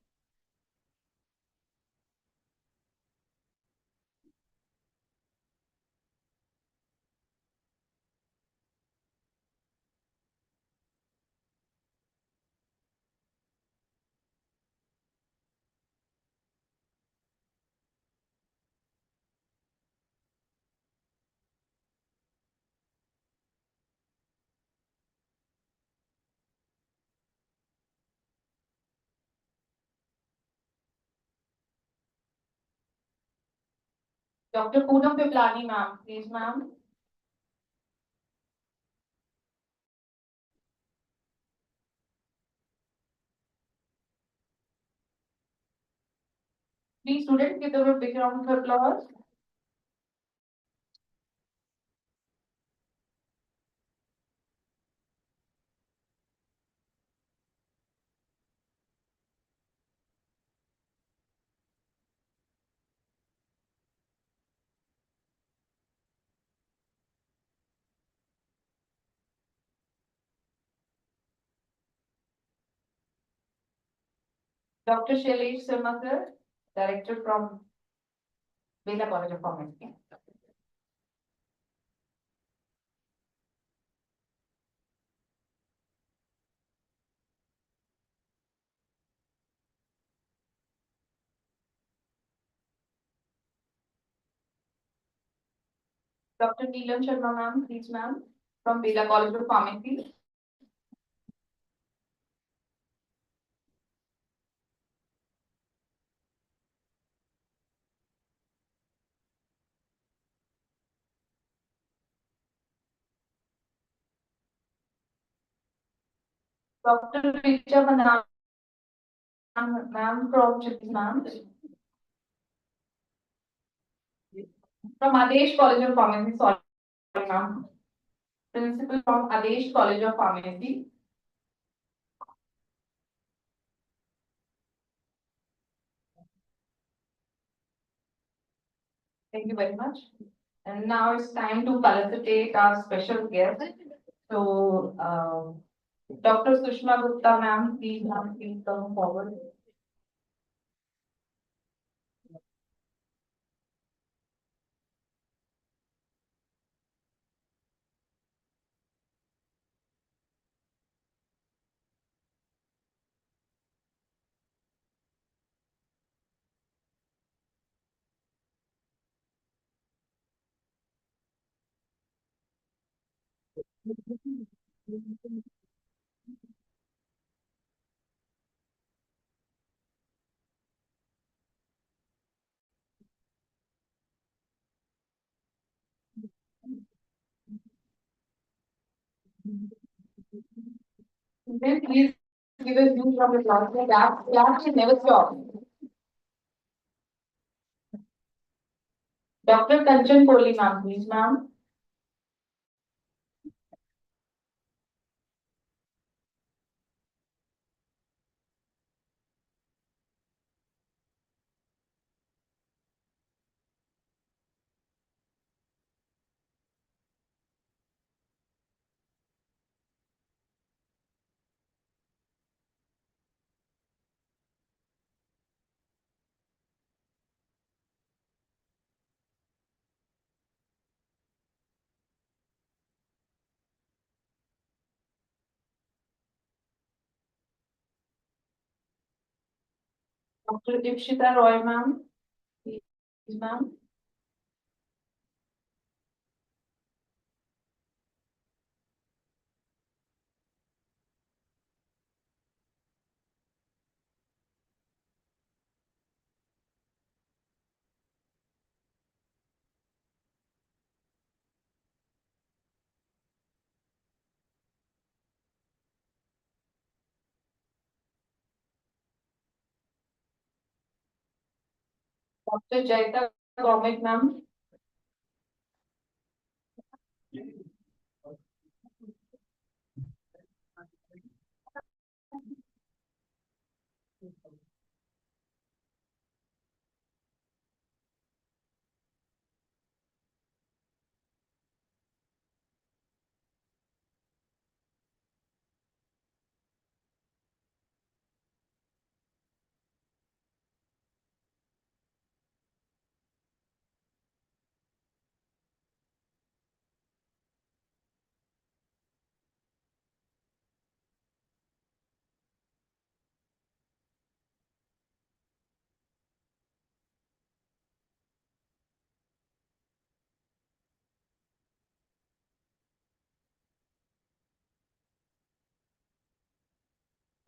Dr. Poonam Piplani, ma'am, please, ma'am. Please, students, give them a big round of applause. Dr. Shailesh Sharma, sir, Director from Bela College of Pharmacy. Dr. Neelam Sharma, ma'am, please, ma'am, from Bela College of Pharmacy. Dr. Richa Manan, ma'am, from Chittis, ma'am. From Adesh College of Pharmacy, sorry, ma'am. Principal from Adesh College of Pharmacy. Thank you very much. And now it's time to felicitate our special guest. So, Dr. Sushma Gupta, ma'am, please come forward. Please give a huge round of applause. That will never stop. Dr. Kanchan Kohli, ma'am, please, ma'am. Dr. Dipshita Roy, ma'am. Please, ma'am. Dr. Jaita Gomez, ma'am.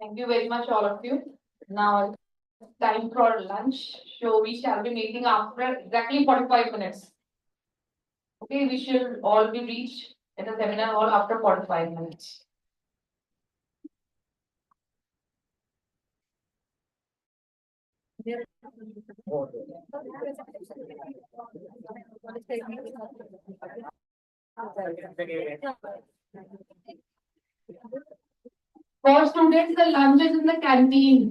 Thank you very much, all of you. Now, it's time for lunch. So we shall be meeting after exactly 45 minutes. Okay, we should all be reached at the seminar hall after 45 minutes. For students, the lunch is in the canteen.